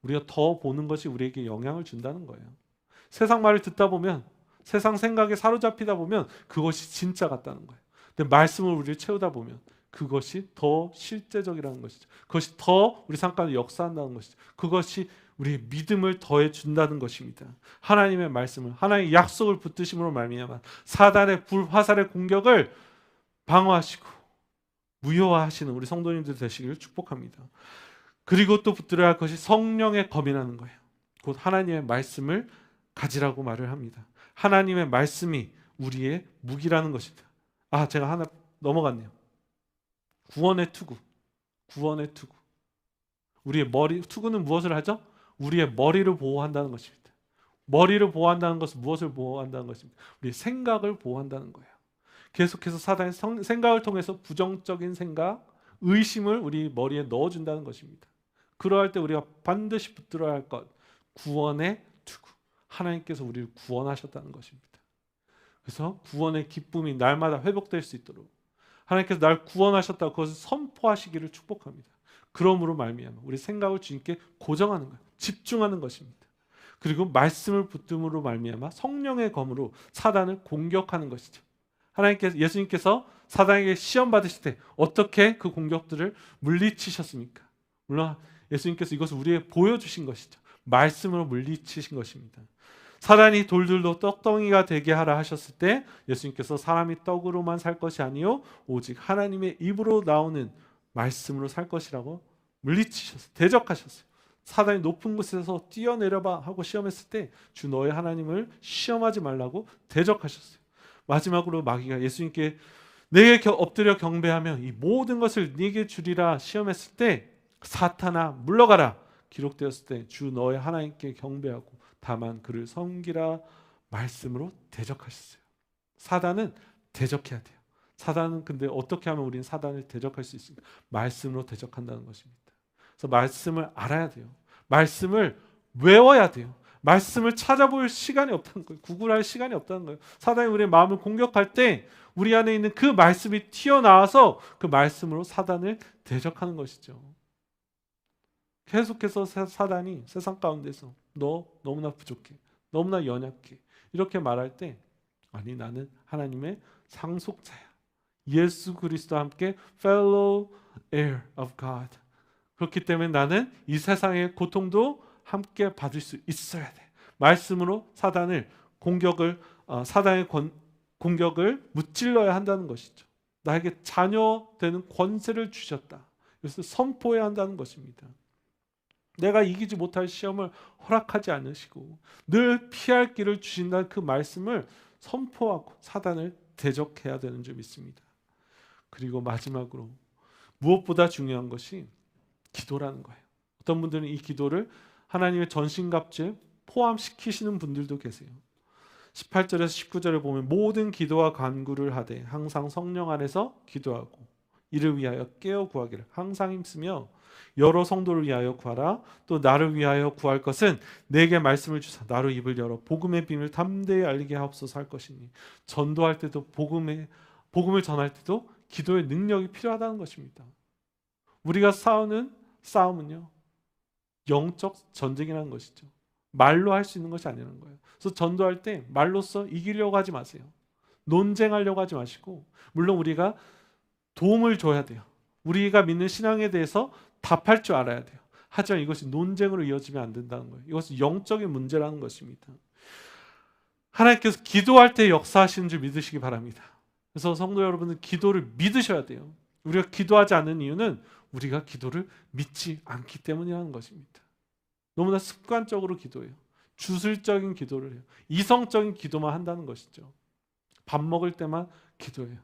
우리가 더 보는 것이 우리에게 영향을 준다는 거예요. 세상 말을 듣다 보면, 세상 생각에 사로잡히다 보면 그것이 진짜 같다는 거예요. 근데 말씀을 우리를 채우다 보면 그것이 더 실제적이라는 것이죠. 그것이 더 우리 삶 가운데 역사한다는 것이죠. 그것이 우리의 믿음을 더해 준다는 것입니다. 하나님의 말씀을, 하나님의 약속을 붙드심으로 말미암아 사단의 불화살의 공격을 방어하시고 무효화하시는 우리 성도님들 되시기를 축복합니다. 그리고 또 붙들어야 할 것이 성령의 검이라는 거예요. 곧 하나님의 말씀을 가지라고 말을 합니다. 하나님의 말씀이 우리의 무기라는 것입니다. 제가 하나 넘어갔네요. 구원의 투구. 구원의 투구. 우리의 머리, 투구는 무엇을 하죠? 우리의 머리를 보호한다는 것입니다. 머리를 보호한다는 것은 무엇을 보호한다는 것입니까? 우리의 생각을 보호한다는 거예요. 계속해서 사단의 생각을 통해서 부정적인 생각, 의심을 우리 머리에 넣어준다는 것입니다. 그러할 때 우리가 반드시 붙들어야 할 것, 구원의 투구. 하나님께서 우리를 구원하셨다는 것입니다. 그래서 구원의 기쁨이 날마다 회복될 수 있도록 하나님께서 날 구원하셨다고 그것을 선포하시기를 축복합니다. 그러므로 말미암아 우리 생각을 주님께 고정하는 거예요. 집중하는 것입니다. 그리고 말씀을 붙듦으로 말미암아 성령의 검으로 사단을 공격하는 것이죠. 예수님께서 사단에게 시험 받으실 때 어떻게 그 공격들을 물리치셨습니까? 물론 예수님께서 이것을 우리에게 보여주신 것이죠. 말씀으로 물리치신 것입니다. 사단이 돌들도 떡덩이가 되게 하라 하셨을 때 예수님께서 사람이 떡으로만 살 것이 아니요 오직 하나님의 입으로 나오는 말씀으로 살 것이라고 물리치셨어요. 대적하셨어요. 사단이 높은 곳에서 뛰어내려봐 하고 시험했을 때 주 너의 하나님을 시험하지 말라고 대적하셨어요. 마지막으로 마귀가 예수님께 내게 엎드려 경배하며 이 모든 것을 네게 주리라 시험했을 때 사탄아 물러가라 기록되었을 때 주 너의 하나님께 경배하고 다만 그를 섬기라 말씀으로 대적하셨어요. 사단은 대적해야 돼요. 사단은 근데 어떻게 하면 우리는 사단을 대적할 수 있습니까? 말씀으로 대적한다는 것입니다. 그래서 말씀을 알아야 돼요. 말씀을 외워야 돼요. 말씀을 찾아볼 시간이 없다는 거예요. 구글할 시간이 없다는 거예요. 사단이 우리의 마음을 공격할 때 우리 안에 있는 그 말씀이 튀어나와서 그 말씀으로 사단을 대적하는 것이죠. 계속해서 사단이 세상 가운데서 너 너무나 부족해, 너무나 연약해 이렇게 말할 때 아니 나는 하나님의 상속자야. 예수 그리스도와 함께 fellow heir of God. 그렇기 때문에 나는 이 세상의 고통도 함께 받을 수 있어야 돼. 말씀으로 사단의 공격을 무찔러야 한다는 것이죠. 나에게 자녀 되는 권세를 주셨다. 그래서 선포해야 한다는 것입니다. 내가 이기지 못할 시험을 허락하지 않으시고 늘 피할 길을 주신다는 그 말씀을 선포하고 사단을 대적해야 되는 줄 믿습니다. 그리고 마지막으로 무엇보다 중요한 것이 기도라는 거예요. 어떤 분들은 이 기도를 하나님의 전신갑주에 포함시키시는 분들도 계세요. 18절에서 19절을 보면 모든 기도와 간구를 하되 항상 성령 안에서 기도하고 이를 위하여 깨어 구하기를 항상 힘쓰며 여러 성도를 위하여 구하라. 또 나를 위하여 구할 것은 내게 말씀을 주사 나로 입을 열어 복음의 비밀을 담대히 알리게 하옵소서 할 것이니 전도할 때도 복음을 전할 때도 기도의 능력이 필요하다는 것입니다. 우리가 싸우는 싸움은요 영적 전쟁이라는 것이죠. 말로 할 수 있는 것이 아니라는 거예요. 그래서 전도할 때 말로써 이기려고 하지 마세요. 논쟁하려고 하지 마시고 물론 우리가 도움을 줘야 돼요. 우리가 믿는 신앙에 대해서 답할 줄 알아야 돼요. 하지만 이것이 논쟁으로 이어지면 안 된다는 거예요. 이것은 영적인 문제라는 것입니다. 하나님께서 기도할 때 역사하시는 줄 믿으시기 바랍니다. 그래서 성도 여러분은 기도를 믿으셔야 돼요. 우리가 기도하지 않는 이유는 우리가 기도를 믿지 않기 때문이라는 것입니다. 너무나 습관적으로 기도해요. 주술적인 기도를 해요. 이성적인 기도만 한다는 것이죠. 밥 먹을 때만 기도해요.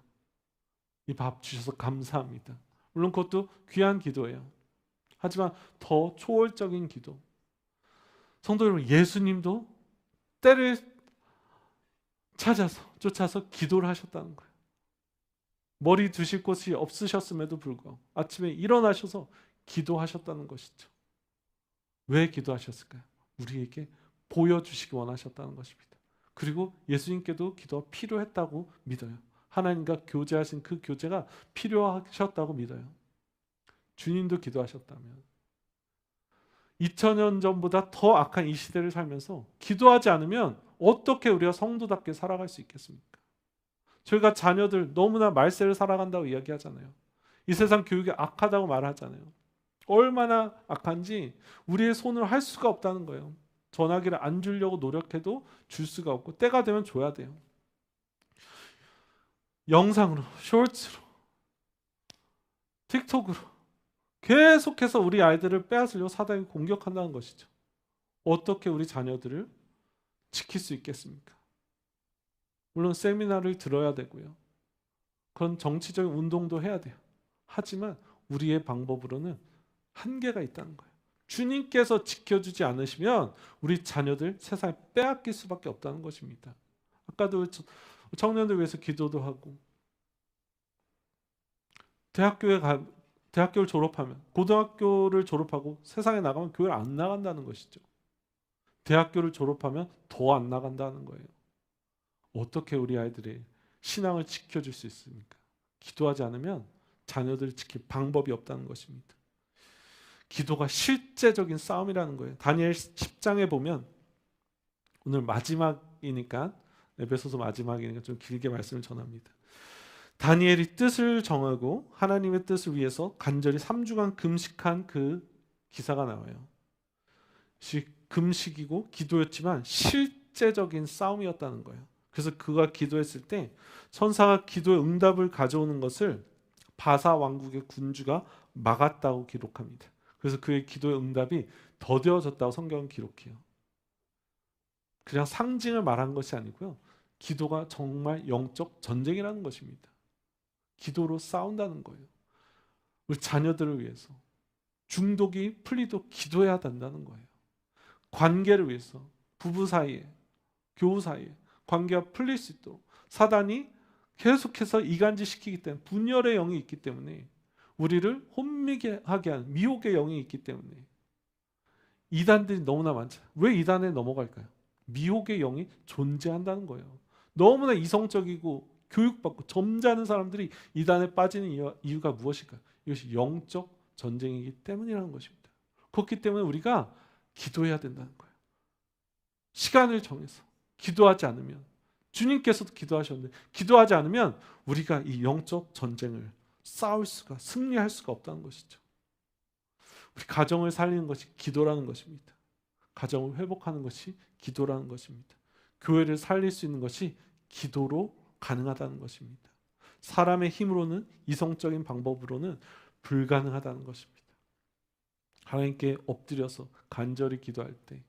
이 밥 주셔서 감사합니다. 물론 그것도 귀한 기도예요. 하지만 더 초월적인 기도. 성도 여러분, 예수님도 때를 쫓아서 기도를 하셨다는 거예요. 머리 두실 곳이 없으셨음에도 불구하고 아침에 일어나셔서 기도하셨다는 것이죠. 왜 기도하셨을까요? 우리에게 보여주시기 원하셨다는 것입니다. 그리고 예수님께도 기도가 필요했다고 믿어요. 하나님과 교제하신 그 교제가 필요하셨다고 믿어요. 주님도 기도하셨다면 2000년 전보다 더 악한 이 시대를 살면서 기도하지 않으면 어떻게 우리가 성도답게 살아갈 수 있겠습니까? 저희가 자녀들 너무나 말세를 살아간다고 이야기하잖아요. 이 세상 교육이 악하다고 말하잖아요. 얼마나 악한지 우리의 손으로 할 수가 없다는 거예요. 전화기를 안 주려고 노력해도 줄 수가 없고 때가 되면 줘야 돼요. 영상으로, 쇼츠로, 틱톡으로 계속해서 우리 아이들을 빼앗으려고 사단이 공격한다는 것이죠. 어떻게 우리 자녀들을 지킬 수 있겠습니까? 물론 세미나를 들어야 되고요. 그런 정치적인 운동도 해야 돼요. 하지만 우리의 방법으로는 한계가 있다는 거예요. 주님께서 지켜주지 않으시면 우리 자녀들 세상에 빼앗길 수밖에 없다는 것입니다. 아까도 청년들 위해서 기도도 하고 대학교를 졸업하면 고등학교를 졸업하고 세상에 나가면 교회를 안 나간다는 것이죠. 대학교를 졸업하면 더 안 나간다는 거예요. 어떻게 우리 아이들의 신앙을 지켜줄 수 있습니까? 기도하지 않으면 자녀들을 지킬 방법이 없다는 것입니다. 기도가 실제적인 싸움이라는 거예요. 다니엘 10장에 보면 오늘 마지막이니까 에베소서 마지막이니까 좀 길게 말씀을 전합니다. 다니엘이 뜻을 정하고 하나님의 뜻을 위해서 간절히 3주간 금식한 그 기사가 나와요. 금식이고 기도였지만 실제적인 싸움이었다는 거예요. 그래서 그가 기도했을 때 천사가 기도의 응답을 가져오는 것을 바사 왕국의 군주가 막았다고 기록합니다. 그래서 그의 기도의 응답이 더뎌졌다고 성경은 기록해요. 그냥 상징을 말한 것이 아니고요. 기도가 정말 영적 전쟁이라는 것입니다. 기도로 싸운다는 거예요. 우리 자녀들을 위해서 중독이 풀리도록 기도해야 된다는 거예요. 관계를 위해서 부부 사이에, 교우 사이에 관계가 풀릴 수 있도록 사단이 계속해서 이간질 시키기 때문에 분열의 영이 있기 때문에 우리를 혼미하게 하는 미혹의 영이 있기 때문에 이단들이 너무나 많잖아요. 왜 이단에 넘어갈까요? 미혹의 영이 존재한다는 거예요. 너무나 이성적이고 교육받고 점잖은 사람들이 이단에 빠지는 이유가 무엇일까요? 이것이 영적 전쟁이기 때문이라는 것입니다. 그렇기 때문에 우리가 기도해야 된다는 거예요. 시간을 정해서 기도하지 않으면 주님께서도 기도하셨는데 기도하지 않으면 우리가 이 영적 전쟁을 싸울 수가 승리할 수가 없다는 것이죠. 우리 가정을 살리는 것이 기도라는 것입니다. 가정을 회복하는 것이 기도라는 것입니다. 교회를 살릴 수 있는 것이 기도로 가능하다는 것입니다. 사람의 힘으로는 이성적인 방법으로는 불가능하다는 것입니다. 하나님께 엎드려서 간절히 기도할 때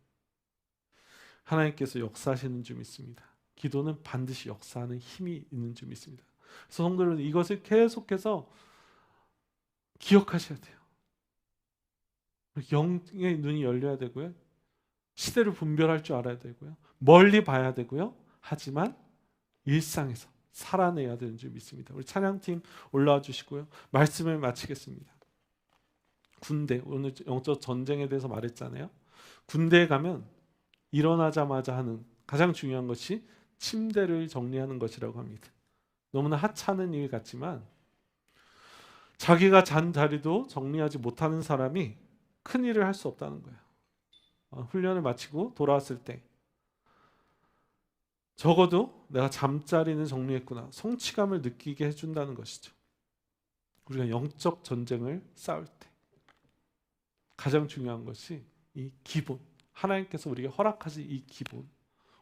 하나님께서 역사하시는 줄 믿습니다. 기도는 반드시 역사하는 힘이 있는 줄 믿습니다. 그래서 성도들은 이것을 계속해서 기억하셔야 돼요. 영의 눈이 열려야 되고요. 시대를 분별할 줄 알아야 되고요. 멀리 봐야 되고요. 하지만 일상에서 살아내야 되는 줄 믿습니다. 우리 찬양팀 올라와 주시고요. 말씀을 마치겠습니다. 군대, 오늘 영적 전쟁에 대해서 말했잖아요. 군대에 가면 일어나자마자 하는 가장 중요한 것이 침대를 정리하는 것이라고 합니다. 너무나 하찮은 일 같지만 자기가 잔 자리도 정리하지 못하는 사람이 큰 일을 할 수 없다는 거예요. 훈련을 마치고 돌아왔을 때 적어도 내가 잠자리는 정리했구나 성취감을 느끼게 해준다는 것이죠. 우리가 영적 전쟁을 싸울 때 가장 중요한 것이 이 기본, 하나님께서 우리에게 허락하신 이 기본,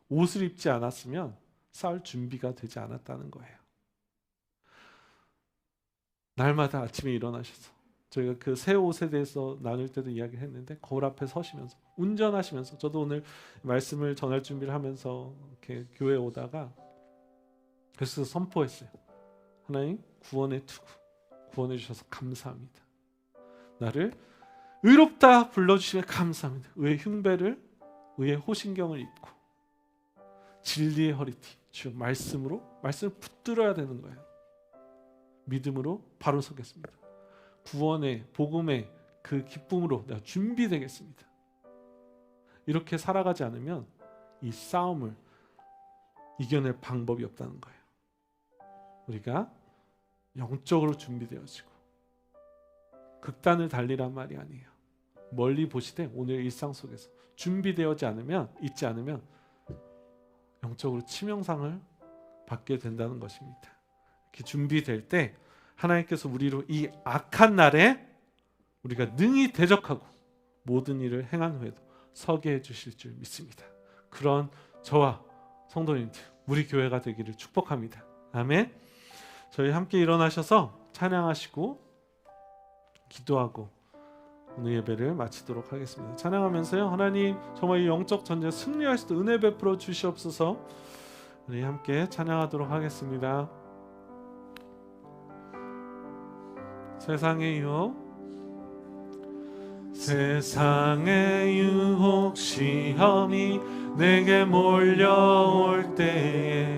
옷을 입지 않았으면 싸울 준비가 되지 않았다는 거예요. 날마다 아침에 일어나셔서, 저희가 그 새 옷에 대해서 나눌 때도 이야기했는데, 거울 앞에 서시면서 운전하시면서, 저도 오늘 말씀을 전할 준비를 하면서 이렇게 교회에 오다가 그래서 선포했어요. 하나님, 구원의 투구, 구원해 주셔서 감사합니다. 나를 의롭다 불러주시면 감사합니다. 의의 흉배를, 의의 호신경을 입고 진리의 허리띠, 즉 말씀으로, 말씀을 붙들어야 되는 거예요. 믿음으로 바로 서겠습니다. 구원의, 복음의 그 기쁨으로 내가 준비되겠습니다. 이렇게 살아가지 않으면 이 싸움을 이겨낼 방법이 없다는 거예요. 우리가 영적으로 준비되어지고, 극단을 달리란 말이 아니에요. 멀리 보시되 오늘 일상 속에서 준비되어지 않으면, 있지 않으면 영적으로 치명상을 받게 된다는 것입니다. 이렇게 준비될 때 하나님께서 우리로 이 악한 날에 우리가 능히 대적하고 모든 일을 행한 후에도 서게 해주실 줄 믿습니다. 그런 저와 성도님들, 우리 교회가 되기를 축복합니다. 아멘. 저희 함께 일어나셔서 찬양하시고 기도하고 오늘 예배를 마치도록 하겠습니다. 찬양하면서요, 하나님 정말 이 영적 전쟁 승리할 수 있도록 은혜 베풀어 주시옵소서. 우리 함께 찬양하도록 하겠습니다. 세상의 유혹, 세상의 유혹 시험이 내게 몰려올 때에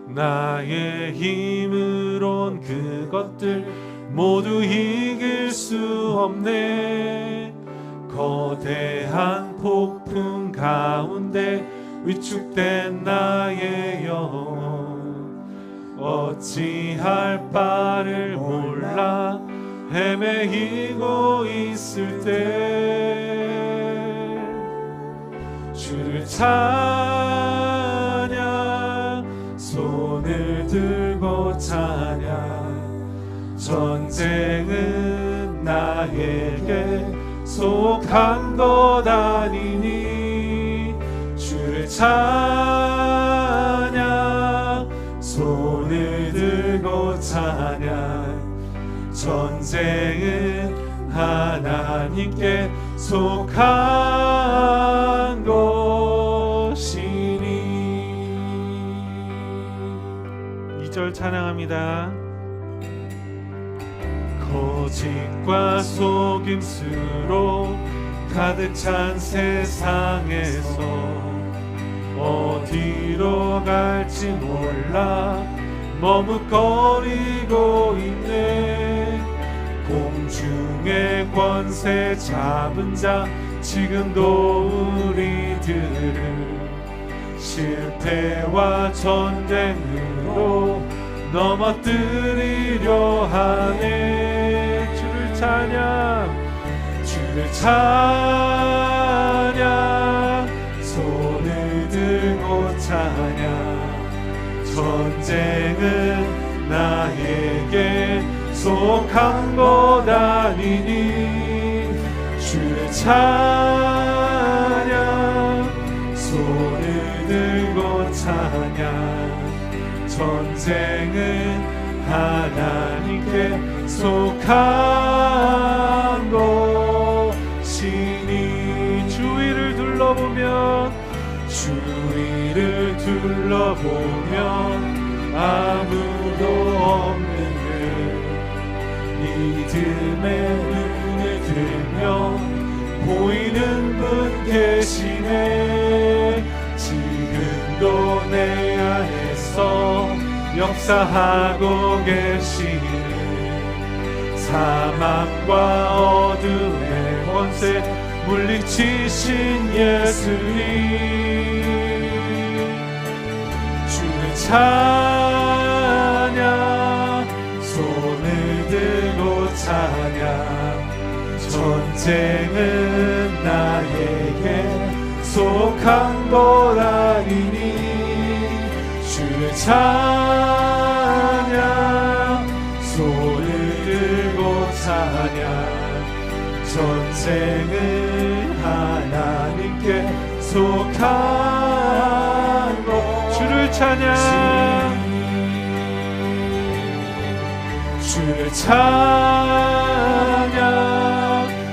나의 힘으론 그것들 모두 이길 수 없네. 거대한 폭풍 가운데 위축된 나의 영혼, 어찌할 바를 몰라 헤매이고 있을 때 주를 찬양, 손을 들고 찬양. 전쟁은 나에게 속한 것 아니니 주를 찬양, 손을 들고 찬양. 전쟁은 하나님께 속한 것이니. 2절 찬양합니다. 거짓과 속임수로 가득 찬 세상에서 어디로 갈지 몰라 머뭇거리고 있네. 공중의 권세 잡은 자 지금도 우리들을 실패와 전쟁으로 넘어뜨리려 하네. 주를 찬양, 주를 찬양, 손을 들고 찬양. 전쟁은 나에게 속한 것 아니니 주를 찬양, 손을 들고 찬양. 전쟁은 하나님께 속한 것이니. 주위를 둘러보면, 주위를 둘러보면 아무도 없는 듯 믿음의 눈을 들면 보이는 분 계시네. 지금도 내 안에서 역사하고 계시네. 사망과 어둠의 권세 물리치신 예수님. 주를 찬양, 손을 들고 찬양. 전쟁은 나에게 속한 것 아니니 주를 찬양, 손을 들고 찬양. 전쟁은 하나님께 속한 것. 주를 찬양, 주를 찬양,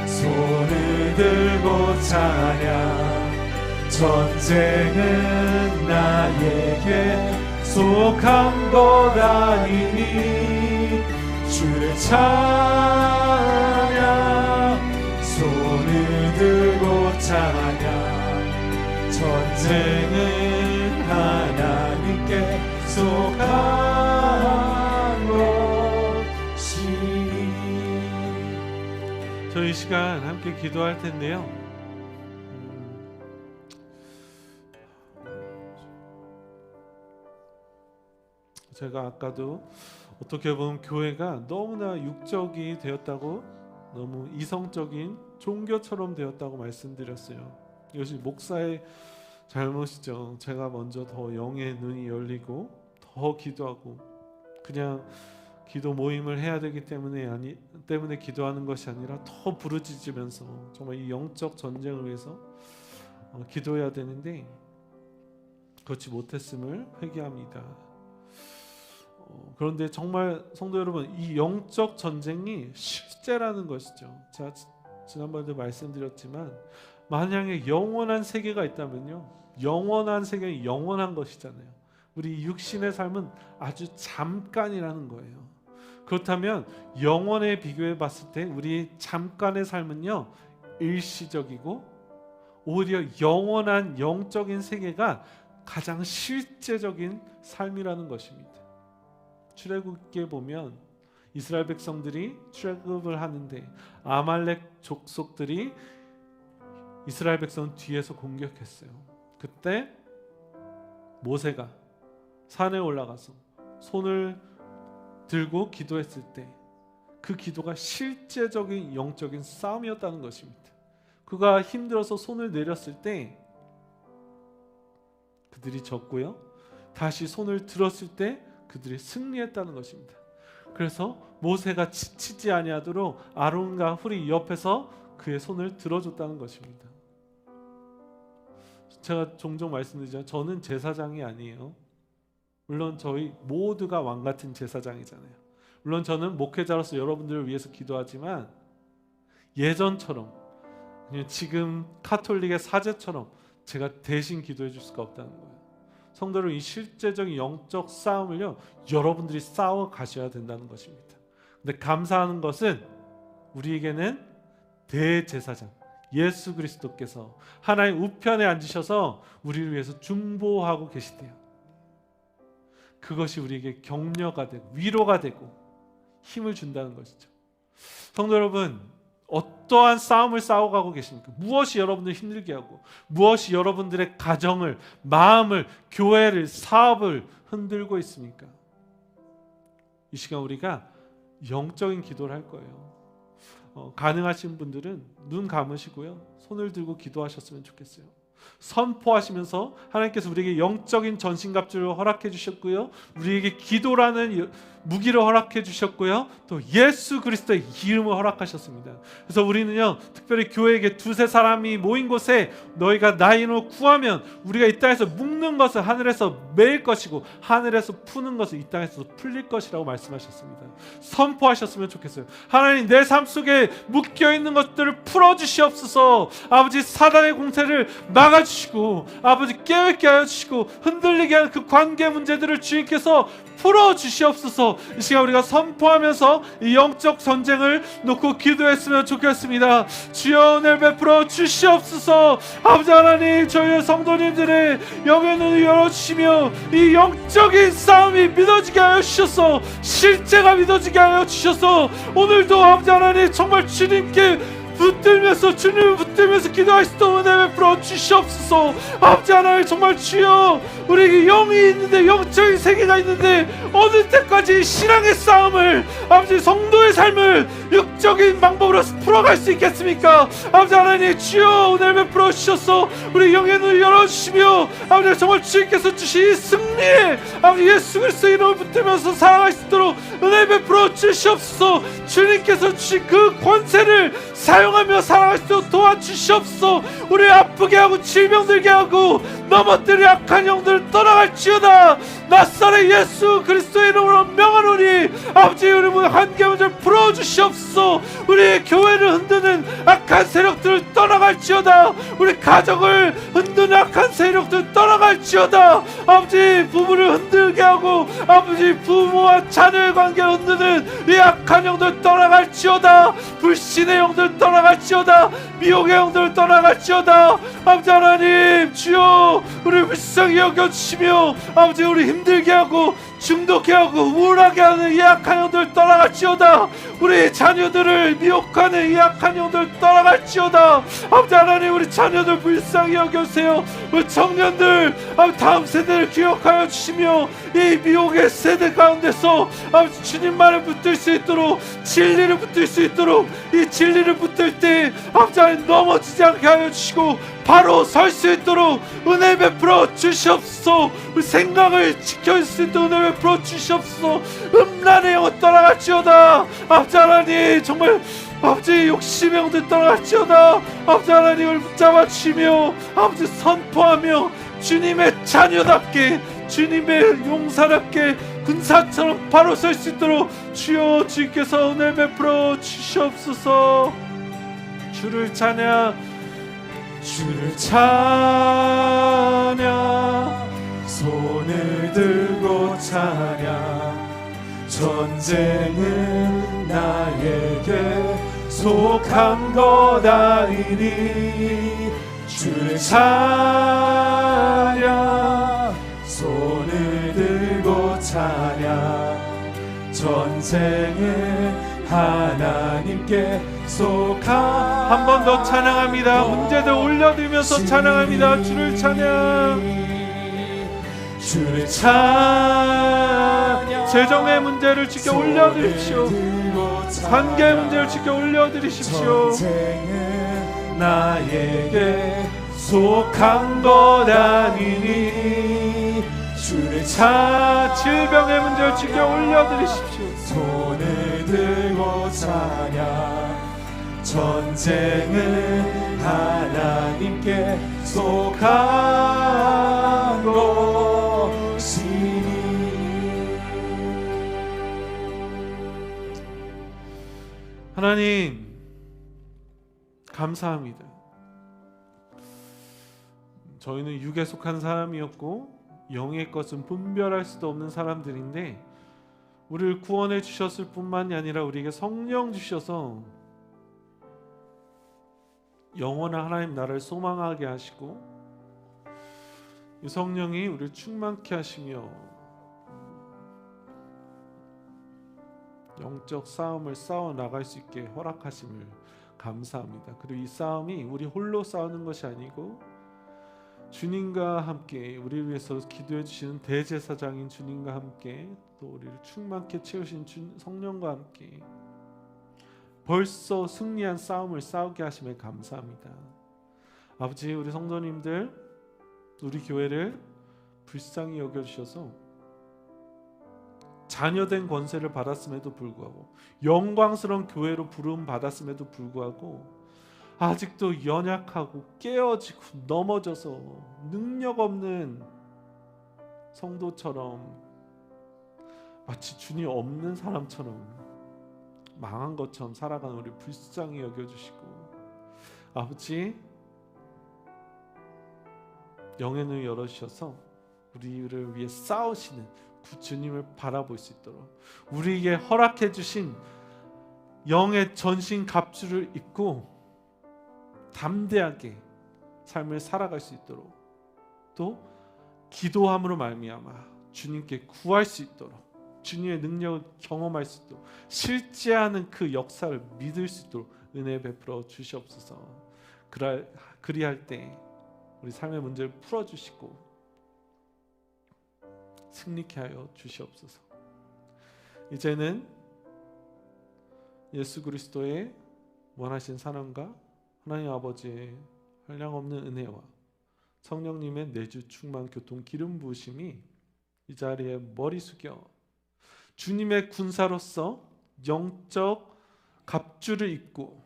손을 들고 찬양. 전쟁은 나에게 속한 것 아니니 주를 찬양, 손을 들고 찬양. 전쟁은 하나님께 속한 것이니. 저희 시간 함께 기도할 텐데요, 제가 아까도 어떻게 보면 교회가 너무나 육적이 되었다고, 너무 이성적인 종교처럼 되었다고 말씀드렸어요. 이것이 목사의 잘못이죠. 제가 먼저 더 영의 눈이 열리고 더 기도하고, 그냥 기도 모임을 해야 되기 때문에 기도하는 것이 아니라 더 부르짖으면서 정말 이 영적 전쟁을 위해서 기도해야 되는데 그렇지 못했음을 회개합니다. 그런데 정말 성도 여러분, 이 영적 전쟁이 실제라는 것이죠. 제가 지난번에도 말씀드렸지만, 만약에 영원한 세계가 있다면요, 영원한 세계는 영원한 것이잖아요. 우리 육신의 삶은 아주 잠깐이라는 거예요. 그렇다면 영원에 비교해 봤을 때 우리 잠깐의 삶은요, 일시적이고, 오히려 영원한 영적인 세계가 가장 실제적인 삶이라는 것입니다. 출애굽기에 보면 이스라엘 백성들이 출애굽을 하는데 아말렉 족속들이 이스라엘 백성 뒤에서 공격했어요. 그때 모세가 산에 올라가서 손을 들고 기도했을 때 그 기도가 실제적인 영적인 싸움이었다는 것입니다. 그가 힘들어서 손을 내렸을 때 그들이 졌고요, 다시 손을 들었을 때 그들이 승리했다는 것입니다. 그래서 모세가 지치지 아니하도록 아론과 훌이 옆에서 그의 손을 들어줬다는 것입니다. 제가 종종 말씀드리지만 저는 제사장이 아니에요. 물론 저희 모두가 왕 같은 제사장이잖아요. 물론 저는 목회자로서 여러분들을 위해서 기도하지만 예전처럼, 지금 카톨릭의 사제처럼 제가 대신 기도해 줄 수가 없다는 거예요. 성도를 이 실제적인 영적 싸움을요, 여러분들이 싸워 가셔야 된다는 것입니다. 근데 감사하는 것은 우리에게는 대제사장 예수 그리스도께서 하나님 우편에 앉으셔서 우리를 위해서 중보하고 계시대요. 그것이 우리에게 격려가 되고 위로가 되고 힘을 준다는 것이죠. 성도 여러분, 어떠한 싸움을 싸워가고 계십니까? 무엇이 여러분들 힘들게 하고, 무엇이 여러분들의 가정을, 마음을, 교회를, 사업을 흔들고 있습니까? 이 시간 우리가 영적인 기도를 할 거예요. 가능하신 분들은 눈 감으시고요, 손을 들고 기도하셨으면 좋겠어요. 선포하시면서 하나님께서 우리에게 영적인 전신갑주를 허락해 주셨고요, 우리에게 기도라는 무기를 허락해 주셨고요, 또 예수 그리스도의 이름을 허락하셨습니다. 그래서 우리는요, 특별히 교회에게 두세 사람이 모인 곳에 너희가 나의 이름으로 구하면 우리가 이 땅에서 묶는 것을 하늘에서 매일 것이고 하늘에서 푸는 것을 이 땅에서 풀릴 것이라고 말씀하셨습니다. 선포하셨으면 좋겠어요. 하나님, 내 삶 속에 묶여있는 것들을 풀어주시옵소서. 아버지, 사단의 공세를 막아주시고, 아버지, 깨닫게 하여 주시고, 흔들리게 하는 그 관계 문제들을 주님께서 풀어주시옵소서. 이 시간 우리가 선포하면서 이 영적 전쟁을 놓고 기도했으면 좋겠습니다. 주여, 은혜를 베풀어 주시옵소서. 아버지 하나님, 저희 성도님들의 영의 눈을 열어주시며 이 영적인 싸움이 믿어지게 하여 주셔서, 실제가 믿어지게 하여 주셔서, 오늘도 아버지 하나님 정말 주님께 붙들면서, 주님을 붙들면서 기도할 수 있도록 은혜 베풀어 주시옵소서. 아버지 하나님, 정말 주여, 우리에게 영이 있는데, 영적인 세계가 있는데 어느 때까지 신앙의 싸움을, 아버지 성도의 삶을 육적인 방법으로 풀어갈 수 있겠습니까? 아버지 하나님, 주여 은혜 베풀어 주셔서 우리 영의 눈을 열어주시며, 아버지 정말 주님께서 주신 승리에 아버지 예수 그리스도의 이름을 붙들면서 살아갈 수 있도록 은혜 베풀어 주시옵소서. 주님께서 주신 그 권세를 사용하며 살아갈 수 있도록 도와주시옵소서. 우리 아프게 하고 질병 들게 하고 넘어뜨려 악한 영들을 떠나갈지어다. 낫사렛 예수 그리스도의 이름으로 명하노니 아버지 우리 문 한계 문제를 풀어주시옵소서. 우리 교회를 흔드는 악한 세력들을 떠나갈지어다. 우리 가정을 흔드는 악한 세력들 떠나갈지어다. 아버지 부부를 흔들게 하고 아버지 부모와 자녀의 관계를 흔드는 이 악한 영들 떠나갈지어다. 불신의 영들 떠나갈지어다. 미혹의 영들 떠나갈지어다. 아버지 하나님 주여 우리 불쌍히 여겨주시며 아버지 우리 힘들게 하고 중독해 하고 우울하게 하는 이 악한 영들 떠나갈지어다. 우리 자녀들을 미혹하는 이 악한 영들 떠나갈지어다. 아버지 하나님 우리 자녀들 불쌍히 여겨주세요. 우리 청년들 아버지 다음 세대를 기억하여 주시며 이 미혹의 세대 가운데서 아버지 주님만을 붙들 수 있도록 진리를 붙들 수 있도록 이 진리를 붙들 때 아버지 하나님 넘어지지 않게 하여 주시고 바로 설 수 있도록 은혜 베풀어 주시옵소서. 우리 생각을 지켜줄 수 있도록 은혜 베풀어 주시옵소서. 음란의 영혼 떠나갈지어다. 아버지 하나님 정말 아버지 욕심의 영들 떠나갈지어다. 아버지 하나님을 붙잡아 주시며 아버지 선포하며 주님의 자녀답게 주님의 용사답게 군사처럼 바로 설 수 있도록 주여 주께서 은혜 베풀어 주시옵소서. 주를 찬양 주를 찬양 손을 들고 찬양 전쟁은 나에게 속한 것 아니니 주를 찬양 손을 들고 찬양 전쟁은 하나님께 속한 한 번 더 찬양합니다. 문제들 올려드리면서 찬양합니다. 주를 찬양 주를 찬양 재정의 문제를 지켜 올려드리십시오. 관계의 문제를 지켜 올려드리십시오. 전쟁은 나에게 속한 것 아니니 주를 질병의 문제를 지켜 올려드리십시오. 손을 들고 찬양 전쟁은 하나님께 속한 것이니. 하나님 감사합니다. 저희는 육에 속한 사람이었고 영의 것은 분별할 수도 없는 사람들인데 우리를 구원해 주셨을 뿐만이 아니라 우리에게 성령 주셔서 영원한 하나님 나라를 소망하게 하시고 이 성령이 우리를 충만케 하시며 영적 싸움을 싸워 나갈 수 있게 허락하심을 감사합니다. 그리고 이 싸움이 우리 홀로 싸우는 것이 아니고 주님과 함께 우리를 위해서 기도해 주시는 대제사장인 주님과 함께 또 우리를 충만케 채우신 성령과 함께 벌써 승리한 싸움을 싸우게 하심에 감사합니다. 아버지 우리 성도님들 우리 교회를 불쌍히 여겨주셔서 자녀된 권세를 받았음에도 불구하고 영광스러운 교회로 부름 받았음에도 불구하고 아직도 연약하고 깨어지고 넘어져서 능력 없는 성도처럼 마치 주님 없는 사람처럼 망한 것처럼 살아가는 우리 불쌍히 여겨주시고 아버지 영의 눈을 열어주셔서 우리를 위해 싸우시는 그 주님을 바라볼 수 있도록 우리에게 허락해 주신 영의 전신 갑주를 입고 담대하게 삶을 살아갈 수 있도록 또 기도함으로 말미암아 주님께 구할 수 있도록 주님의 능력을 경험할 수 있도록 실제하는 그 역사를 믿을 수 있도록 은혜 베풀어 주시옵소서. 그리할 때 우리 삶의 문제를 풀어주시고 승리케 하여 주시옵소서. 이제는 예수 그리스도의 원하신 사랑과 하나님 아버지의 한량없는 은혜와 성령님의 내주 충만 교통 기름 부으심이 이 자리에 머리 숙여 주님의 군사로서 영적 갑주를 입고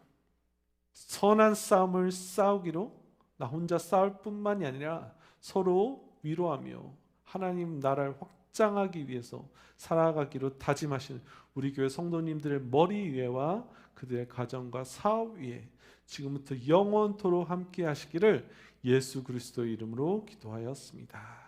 선한 싸움을 싸우기로, 나 혼자 싸울 뿐만이 아니라 서로 위로하며 하나님 나라를 확장하기 위해서 살아가기로 다짐하시는 우리 교회 성도님들의 머리 위에와 그들의 가정과 사업 위에 지금부터 영원토록 함께 하시기를 예수 그리스도의 이름으로 기도하였습니다.